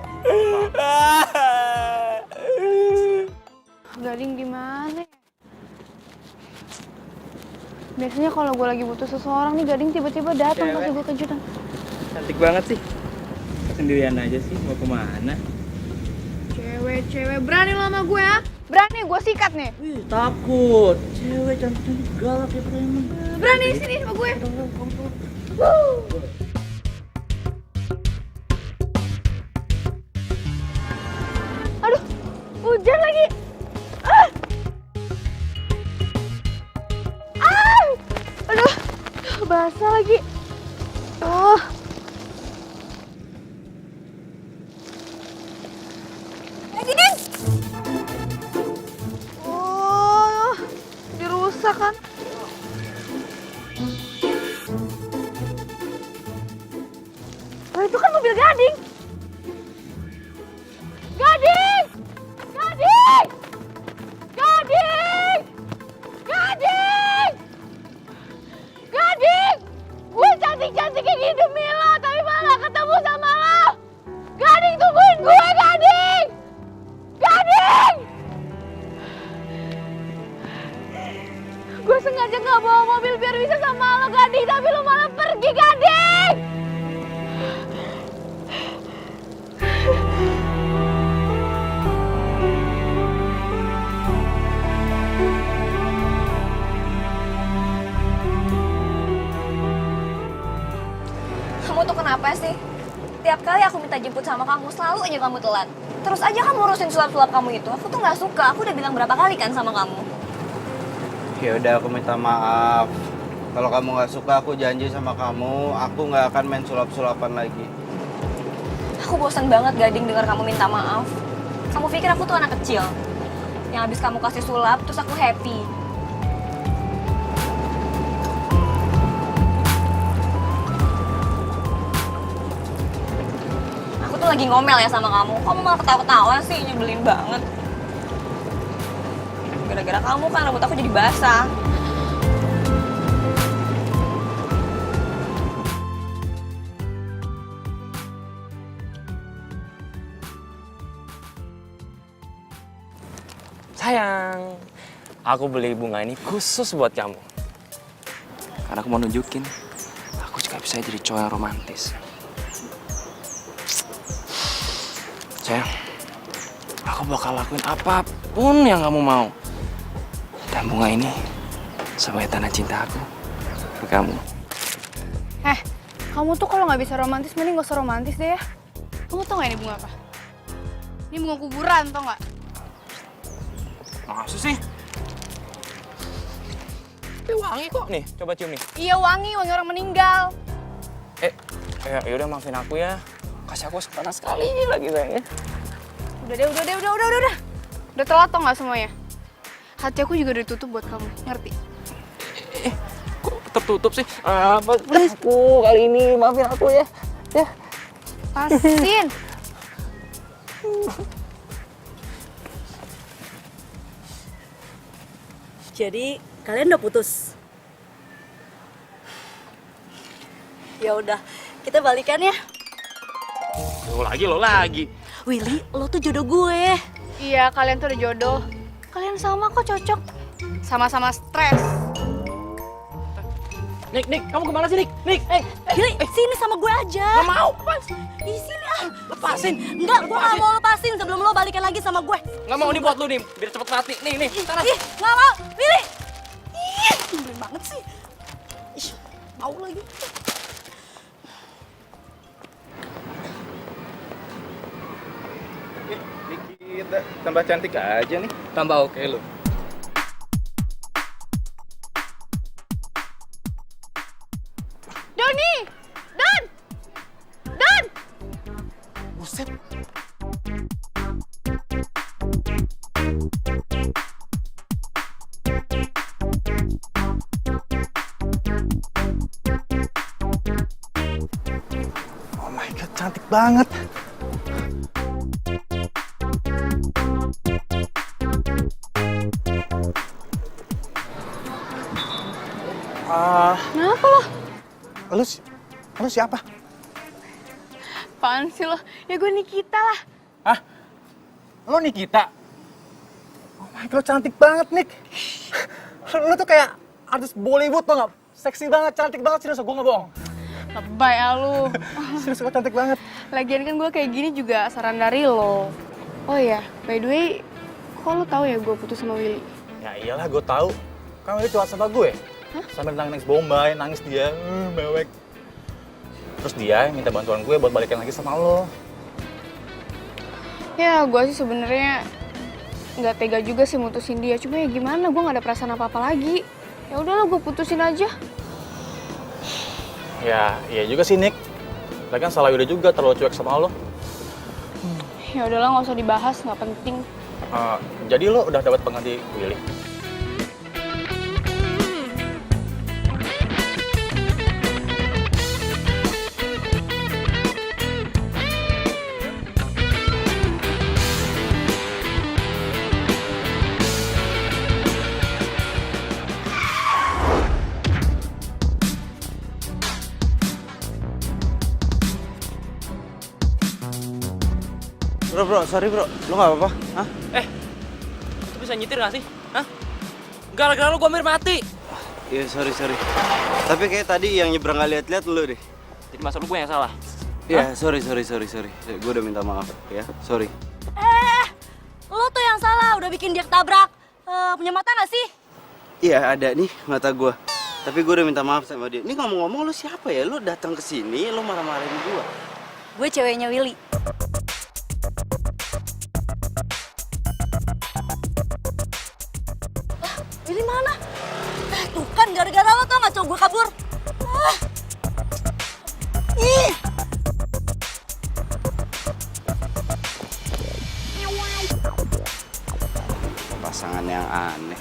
Gading di mana ya? Biasanya kalau gue lagi butuh seseorang nih, Gading tiba-tiba datang kasih gue kejutan. Cantik banget sih. Sendirian aja sih, mau kemana? Cewek, berani lo sama gue ya? Berani, gue sikat nih. Wih, takut. Cewek cantik galak ya preman. Berani sini sama gue. Aduh, hujan lagi. Aduh, basah lagi. Oh. Gading! Oh, dirusak kan? Oh, itu kan mobil Gading. Gading! Gading! Gading! Gading! Gading! Gue cantik-cantik kayak gini demi lo, tapi malah ketemu sama lo. Gading, tungguin gue, Gading! Gading! Gue sengaja gak bawa mobil biar bisa sama lo, Gading, tapi lo malah pergi, Gading! Kamu tuh kenapa sih? Tiap kali aku minta jemput sama kamu, selalu aja kamu telat. Terus aja kamu urusin sulap-sulap kamu itu. Aku tuh nggak suka, aku udah bilang berapa kali kan sama kamu. Ya udah, aku minta maaf. Kalau kamu nggak suka, aku janji sama kamu, aku nggak akan main sulap-sulapan lagi. Aku bosan banget Gading dengar kamu minta maaf. Kamu pikir aku tuh anak kecil yang habis kamu kasih sulap terus aku happy. Aku tuh lagi ngomel ya sama kamu. Kamu malah ketawa-ketawa sih, nyebelin banget. Gara-gara kamu kan rambut aku jadi basah. Sayang, aku beli bunga ini khusus buat kamu. Karena aku mau nunjukin, aku juga bisa jadi cowok yang romantis. Sayang, aku bakal lakuin apapun yang kamu mau. Dan bunga ini sebagai tanda cinta aku ke kamu. Kamu tuh kalau nggak bisa romantis, mending gak usah romantis deh ya. Kamu tau gak ini bunga apa? Ini bunga kuburan, tau nggak? Masa sih? Tapi wangi kok nih, coba cium nih. Iya wangi orang meninggal. Ya udah maafin aku ya. Kasih aku panas sekali lagi sayang ya. Udah. Udah telat tau nggak semuanya? Hati aku juga udah ditutup buat kamu, ngerti? Kok tertutup sih? Please aku kali ini maafin aku ya. Ya. Pasin. Jadi kalian udah putus? Ya udah, kita balikan ya. Lo lagi. Willy, lo tuh jodoh gue. Iya, kalian tuh udah jodoh. Kalian sama kok cocok. Sama-sama stres. Nick, kamu kemana sih, Nick? Willy, sini sama gue aja. Gak mau, Di sini ah. lepasin. Enggak, gue gak mau lepasin sebelum lo balikan lagi sama gue. Gak mau nih buat lu nih, biar cepet mati. Nih, sana. Ih, gak mau. Willy. Ih, nyebelin banget sih. Ih, mau lagi. Kita tambah cantik aja nih. Tambah oke lu. Doni! Don! Buset. Oh my god, cantik banget. Kenapa lo? Lu siapa? Apaan sih lo? Ya gue Nikita lah. Hah? Lo Nikita? Oh my god, lo cantik banget, Nick. Lo tuh kayak artis Bollywood, tau gak? Seksi banget, cantik banget, serius, gue gak bohong. Lebay ya lu. Serius, lo cantik banget. Lagian kan gue kayak gini juga saran dari lo. Oh iya, by the way, kok lo tahu ya gue putus sama Willy? Ya iyalah, gue tahu. Kan Willy curhat sama gue. Sambil nangis Bombay, nangis dia, mewek. Terus dia minta bantuan gue buat balikan lagi sama lo. Ya gue sih sebenarnya nggak tega juga sih mutusin dia. Cuma ya gimana, gue nggak ada perasaan apa-apa lagi. Ya udahlah, gue putusin aja. Ya, iya juga sih, Nick. Lagian salah Yuda juga terlalu cuek sama lo. Ya udahlah, nggak usah dibahas, nggak penting. Jadi lo udah dapat pengganti Willy? Bro, sorry bro, lu gak apa-apa? Hah? Lu bisa nyetir gak sih? Hah? Gara-gara lu gue hampir mati. Iya, sorry. Tapi kayak tadi yang nyebrang gak lihat-lihat lu deh. Jadi masa lu gue yang salah? Iya, sorry. Gue udah minta maaf ya, sorry. Lo tuh yang salah, udah bikin dia ketabrak. Punya mata gak sih? Iya, ada nih mata gue. Tapi gue udah minta maaf sama dia. Ini ngomong-ngomong lu siapa ya? Lu datang ke sini, lu marah-marahin gue. Gue ceweknya Willy. Willy mana? Tuh kan gara-gara lo tau gak cowok gue kabur. Ih. pasangan yang aneh.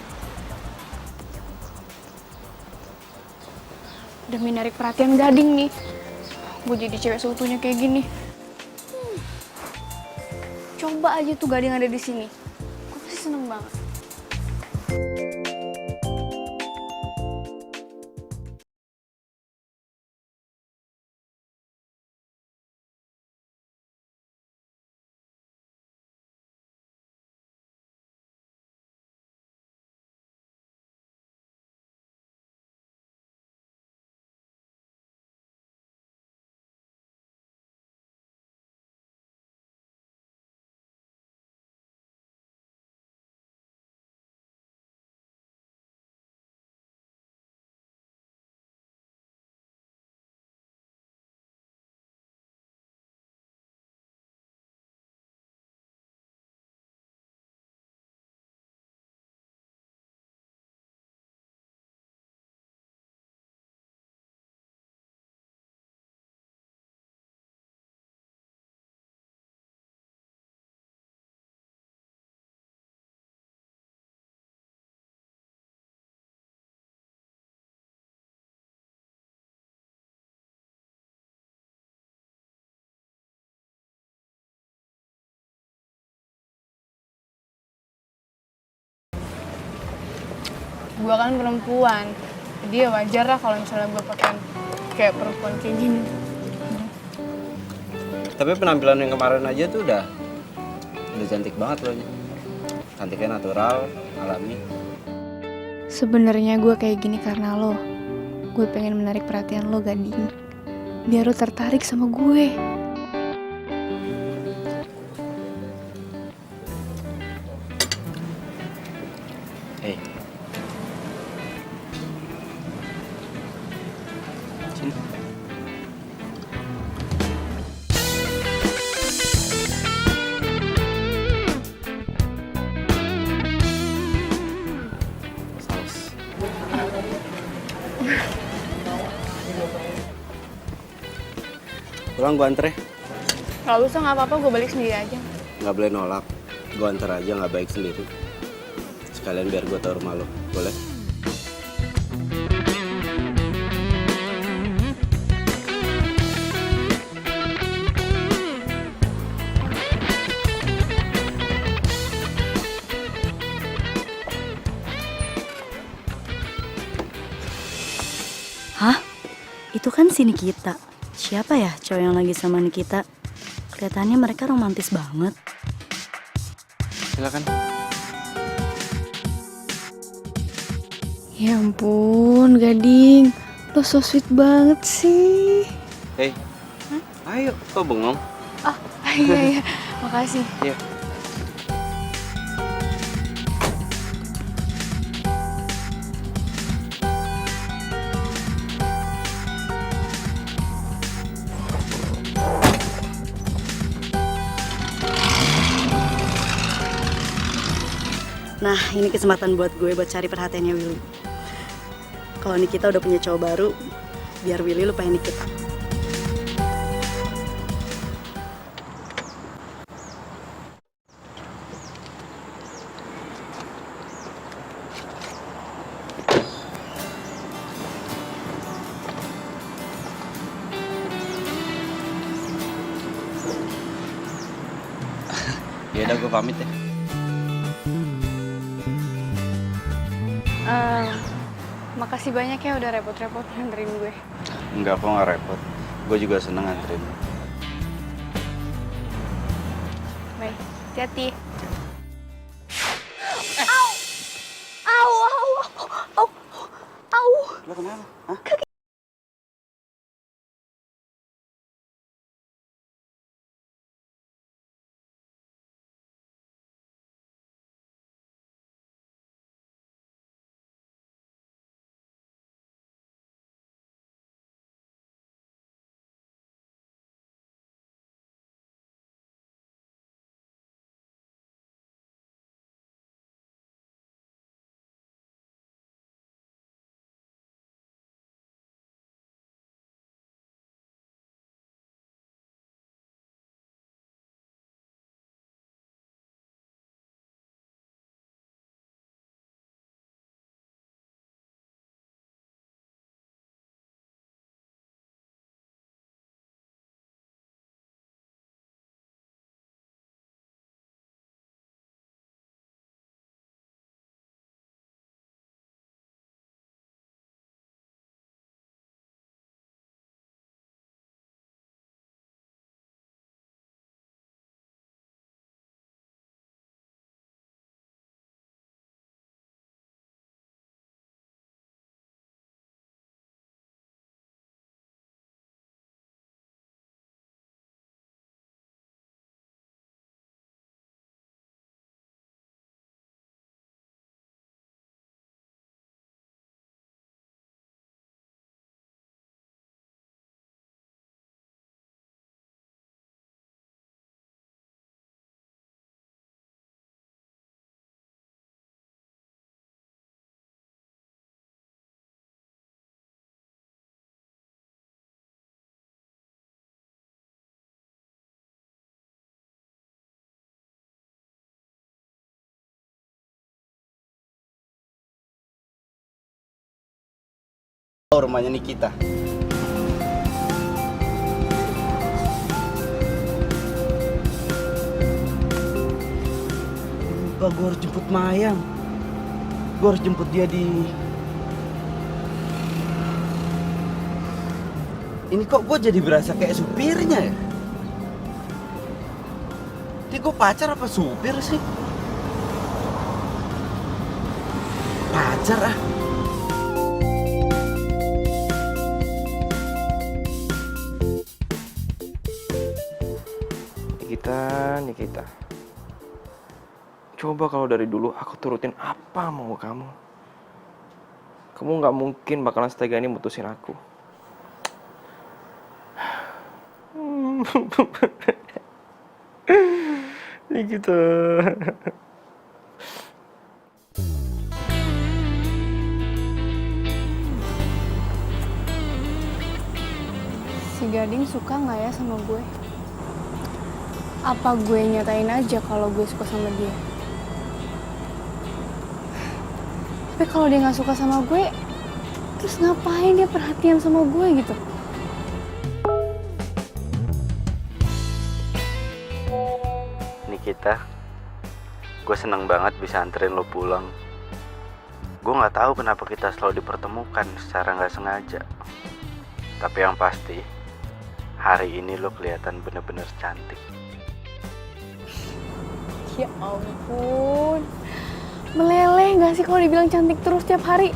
Demi narik perhatian Gading nih, gue jadi cewek seutuhnya kayak gini. Coba aja tuh Gading ada di sini, gue pasti seneng banget. Gue kan perempuan, jadi ya wajar lah kalau misalnya gue pakaian kayak perempuan kayak gini. Tapi penampilan yang kemarin aja tuh udah cantik banget loh. Cantiknya natural, alami. Sebenarnya gue kayak gini karena lo. Gue pengen menarik perhatian lo, Gading. Biar lo tertarik sama gue. Hei. Sini. Saus. Pulang gua anter ya. Gak usah, gak apa-apa, gue balik sendiri aja. Nggak boleh nolak. Gua anter aja, nggak baik sendiri. Sekalian biar gua tahu rumah lo. Boleh? Hah? Itu kan si Nikita. Siapa ya cowok yang lagi sama Nikita? Kelihatannya mereka romantis banget. Silakan. Ya ampun, Gading. Lo so sweet banget sih. Hei. Ayo, kok bengong? Ah, iya, iya. Makasih. Iya. Nah, ini kesempatan buat gue buat cari perhatiannya Willy. Kalau Nikita udah punya cowok baru, biar Willy lupain Nikita. Ya udah, gue pamit ya. Makasih banyak ya udah repot-repot nganterin gue. Enggak, kok nggak repot. Gue juga seneng nganterin. Baik, hati-hati. Au, au, au, au. Lo kenapa? Hah? rumahnya Nikita. Lupa gue harus jemput Mayang. Gue harus jemput dia di... Ini kok gue jadi berasa kayak supirnya ya? Ini gue pacar apa supir sih? Pacar ah. Nikita. Coba kalau dari dulu aku turutin apa mau kamu. Kamu nggak mungkin bakalan setega ini mutusin aku. Nikita. Si Gading suka nggak ya sama gue? Apa gue nyatain aja kalau gue suka sama dia? Tapi kalau dia nggak suka sama gue, terus ngapain dia perhatian sama gue gitu? Nikita, gue seneng banget bisa anterin lo pulang. Gue nggak tahu kenapa kita selalu dipertemukan secara nggak sengaja. Tapi yang pasti, hari ini lo kelihatan bener-bener cantik. Ya ampun, meleleh nggak sih kalau dibilang cantik terus tiap hari?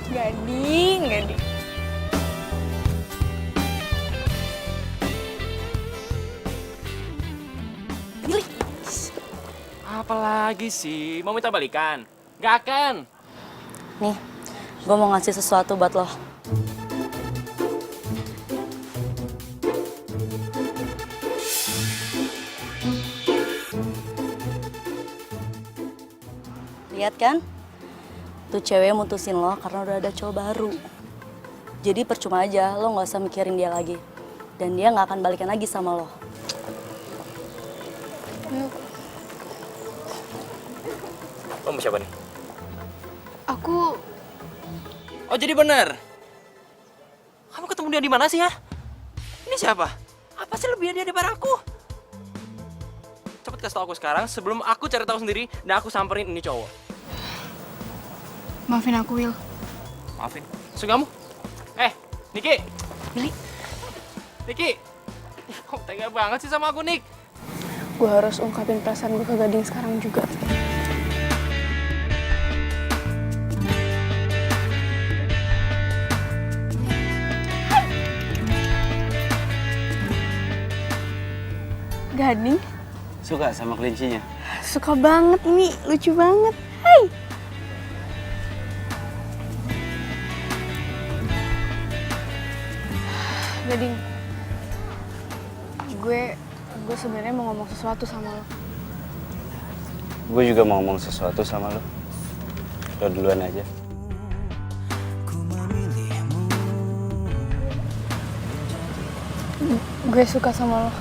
Gading. Apalagi sih? Mau minta balikan? Gak akan. Nih, gue mau ngasih sesuatu buat lo. Lihat kan? Tuh cewek mutusin lo karena udah ada cowok baru. Jadi percuma aja, lo gak usah mikirin dia lagi. Dan dia gak akan balikan lagi sama lo. Lo mau siapa nih? Aku Oh jadi bener? Kamu ketemu dia di mana sih ya? Ini siapa? Apa sih lebihnya dia daripada aku? Cepet kasih tau aku sekarang sebelum aku cari tahu sendiri dan aku samperin ini cowok. maafin aku, Will. Maafin. Maksud kamu? Niki. Billy, Niki. Kok tega banget sih sama aku, Nik? gue harus ungkapin perasaan gue ke Gading sekarang juga. Gading, Suka sama kelincinya? suka banget ini, lucu banget. Hai. Gading, gue sebenarnya mau ngomong sesuatu sama lo. Gue juga mau ngomong sesuatu sama lo. Lo duluan aja. Gue suka sama lo.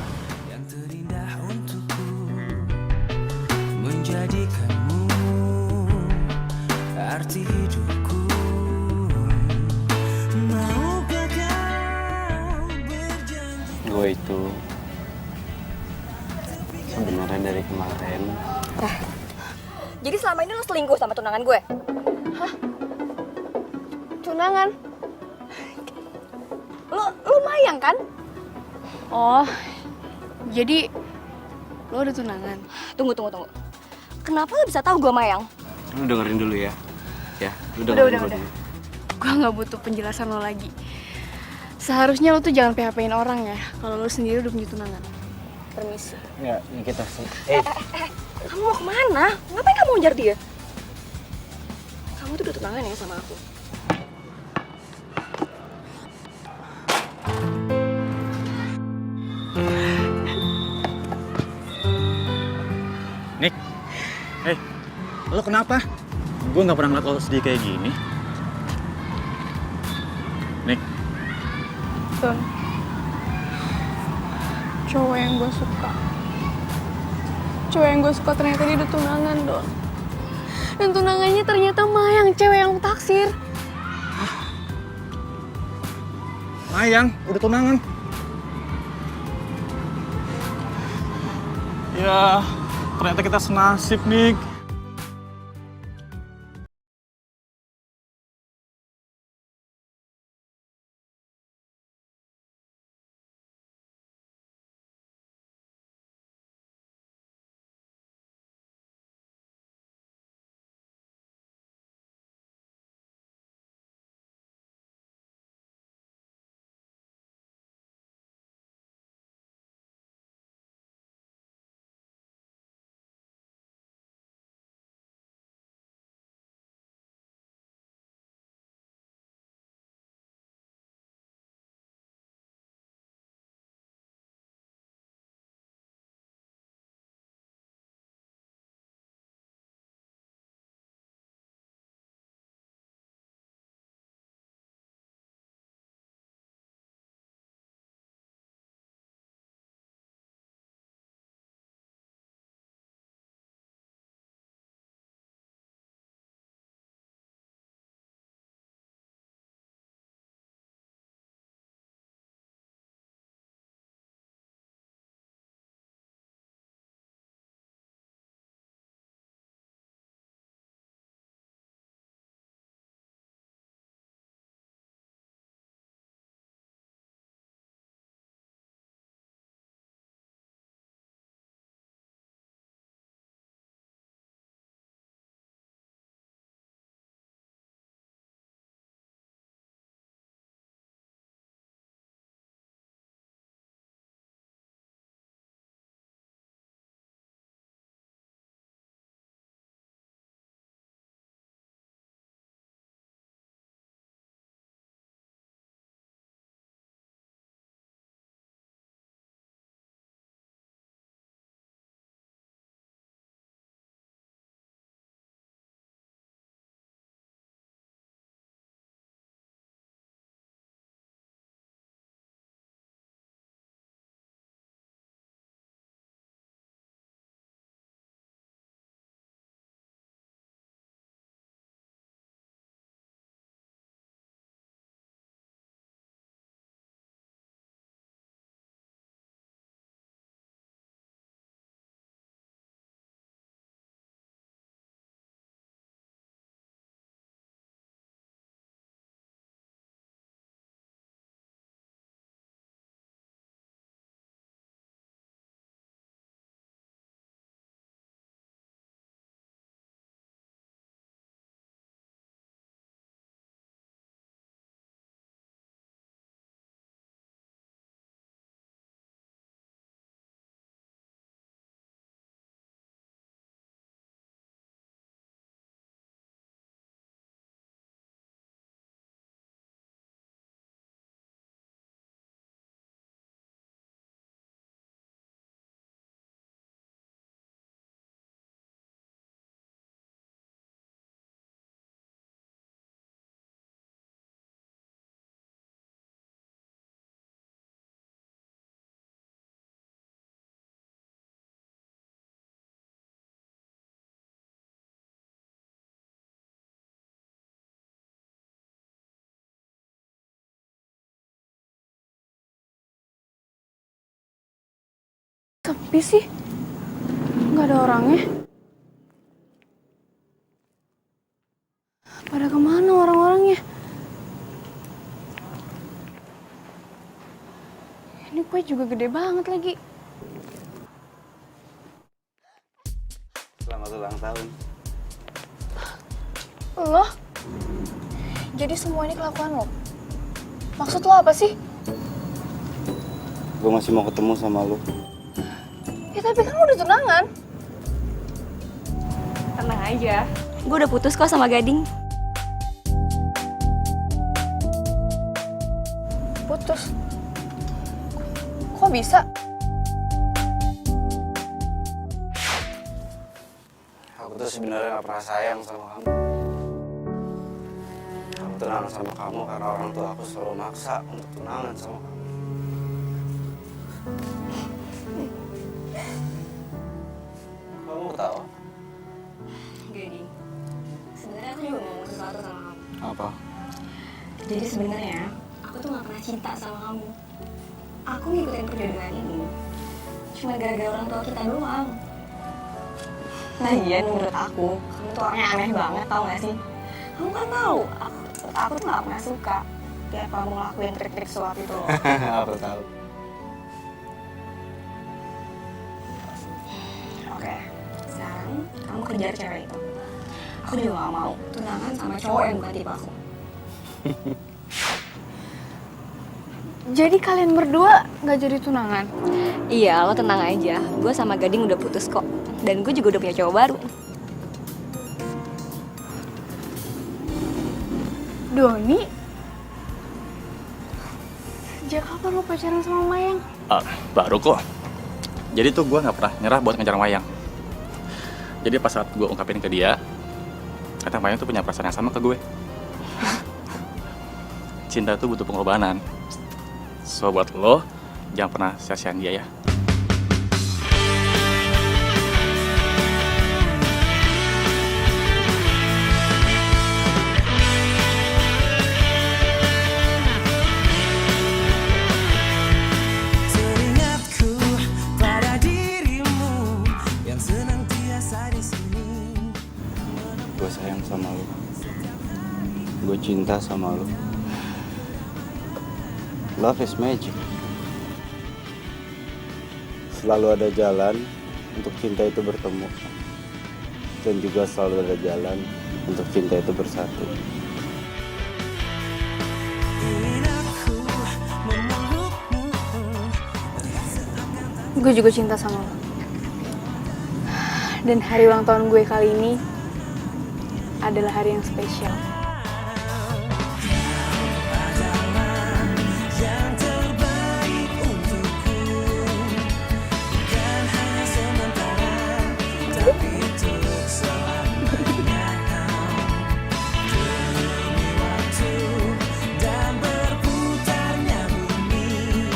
Menjadikanmu arti hidupku. Maukah kau berjanji? Gue itu sebenarnya dari kemarin Jadi selama ini lo selingkuh sama tunangan gue? Tunangan? Lo Mayang kan? Oh, jadi lo udah tunangan? Tunggu. Kenapa lo bisa tahu gue Mayang? Lu dengerin dulu ya. Ya, lu Udah. dengerin dulu. Gue nggak butuh penjelasan lo lagi. Seharusnya lo tuh jangan PHP-in orang ya, kalau lo sendiri udah punya tunangan. Permisi. Ya, kita sih. Kamu mau kemana? Ngapain kamu ngejar dia? Kamu tuh udah tunangan ya sama aku? Nick, lo kenapa? Gue nggak pernah ngeliat lo sedih kayak gini. Nick, Don, cowok yang gue suka. Cowok yang gue suka ternyata dia udah tunangan, Don. Dan tunangannya ternyata Mayang, cewek yang lo taksir. Lumayan, udah tunangan. Ya, ternyata kita senasib, Nik. Sepi sih, nggak ada orangnya. Pada kemana orang-orangnya? Ini kue juga gede banget lagi. Selamat ulang tahun. Lo? Jadi semua ini kelakuan lo? Maksud lo apa sih? Gue masih mau ketemu sama lu. Ya tapi kan lo udah tunangan. Tenang aja. Gue udah putus kok sama Gading. Putus? Kok bisa? Aku tuh sebenarnya gak pernah sayang sama kamu. Aku tunangan sama kamu karena orang tua aku selalu maksa untuk tunangan sama kamu. Kamu ketawa? Gading. Sebenarnya aku juga mau ngomong sesuatu sama kamu. Apa? Jadi sebenarnya aku tuh gak pernah cinta sama kamu. Aku ngikutin perjodohan ini cuma gara-gara orang tua kita doang. Lagian menurut aku, kamu tuh orangnya aneh banget, tau gak sih? Kamu kan tahu, aku tuh gak pernah suka tiap kamu ngelakuin trik-trik suap itu loh. Aku tahu. Oke, sekarang kamu kejar cewek itu. Aku juga gak mau tunangan sama cowok yang bukan tipe aku. Jadi kalian berdua nggak jadi tunangan? Iya, lo tenang aja. Gue sama Gading udah putus kok. Dan gue juga udah punya cowok baru. Doni? Sejak kapan lo pacaran sama Mayang? Baru kok. Jadi tuh gue nggak pernah nyerah buat ngejar Mayang. Jadi pas saat gue ungkapin ke dia, kata Mayang tuh punya perasaan yang sama ke gue. Cinta tuh butuh pengorbanan. So buat lo, jangan pernah sia-siain dia ya. Teringatku pada dirimu yang senantiasa di sini. Gue sayang sama lu. Gue cinta sama lu. Love is magic. Selalu ada jalan untuk cinta itu bertemu. Dan juga selalu ada jalan untuk cinta itu bersatu. Ingin aku memelukmu. Gue juga cinta sama lo. Dan hari ulang tahun gue kali ini adalah hari yang spesial. Yang terbaik untukku. Bukan hanya sementara, tapi untuk selamanya. Demi waktu dan berputarnya bumi.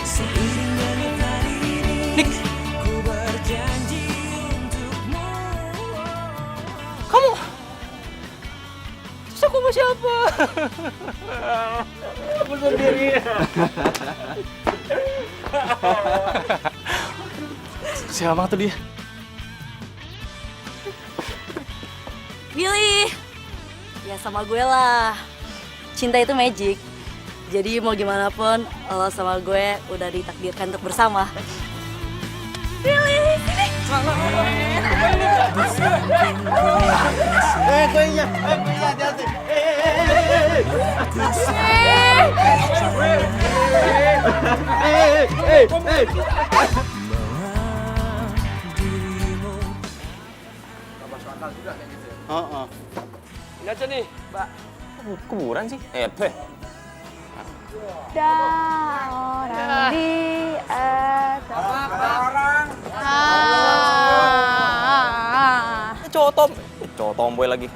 Seiring dengan hari ini, ku berjanji untukmu. Terus aku mau siapa? Aku sendiri. Siapa tuh dia? Billy, ya sama gue lah. Cinta itu magic. Jadi mau gimana pun, lo sama gue udah ditakdirkan untuk bersama. Billy, sini. Ini aja nih, Mbak. Kuburan sih? Teh. Orang di atas. Cowok tomboy lagi.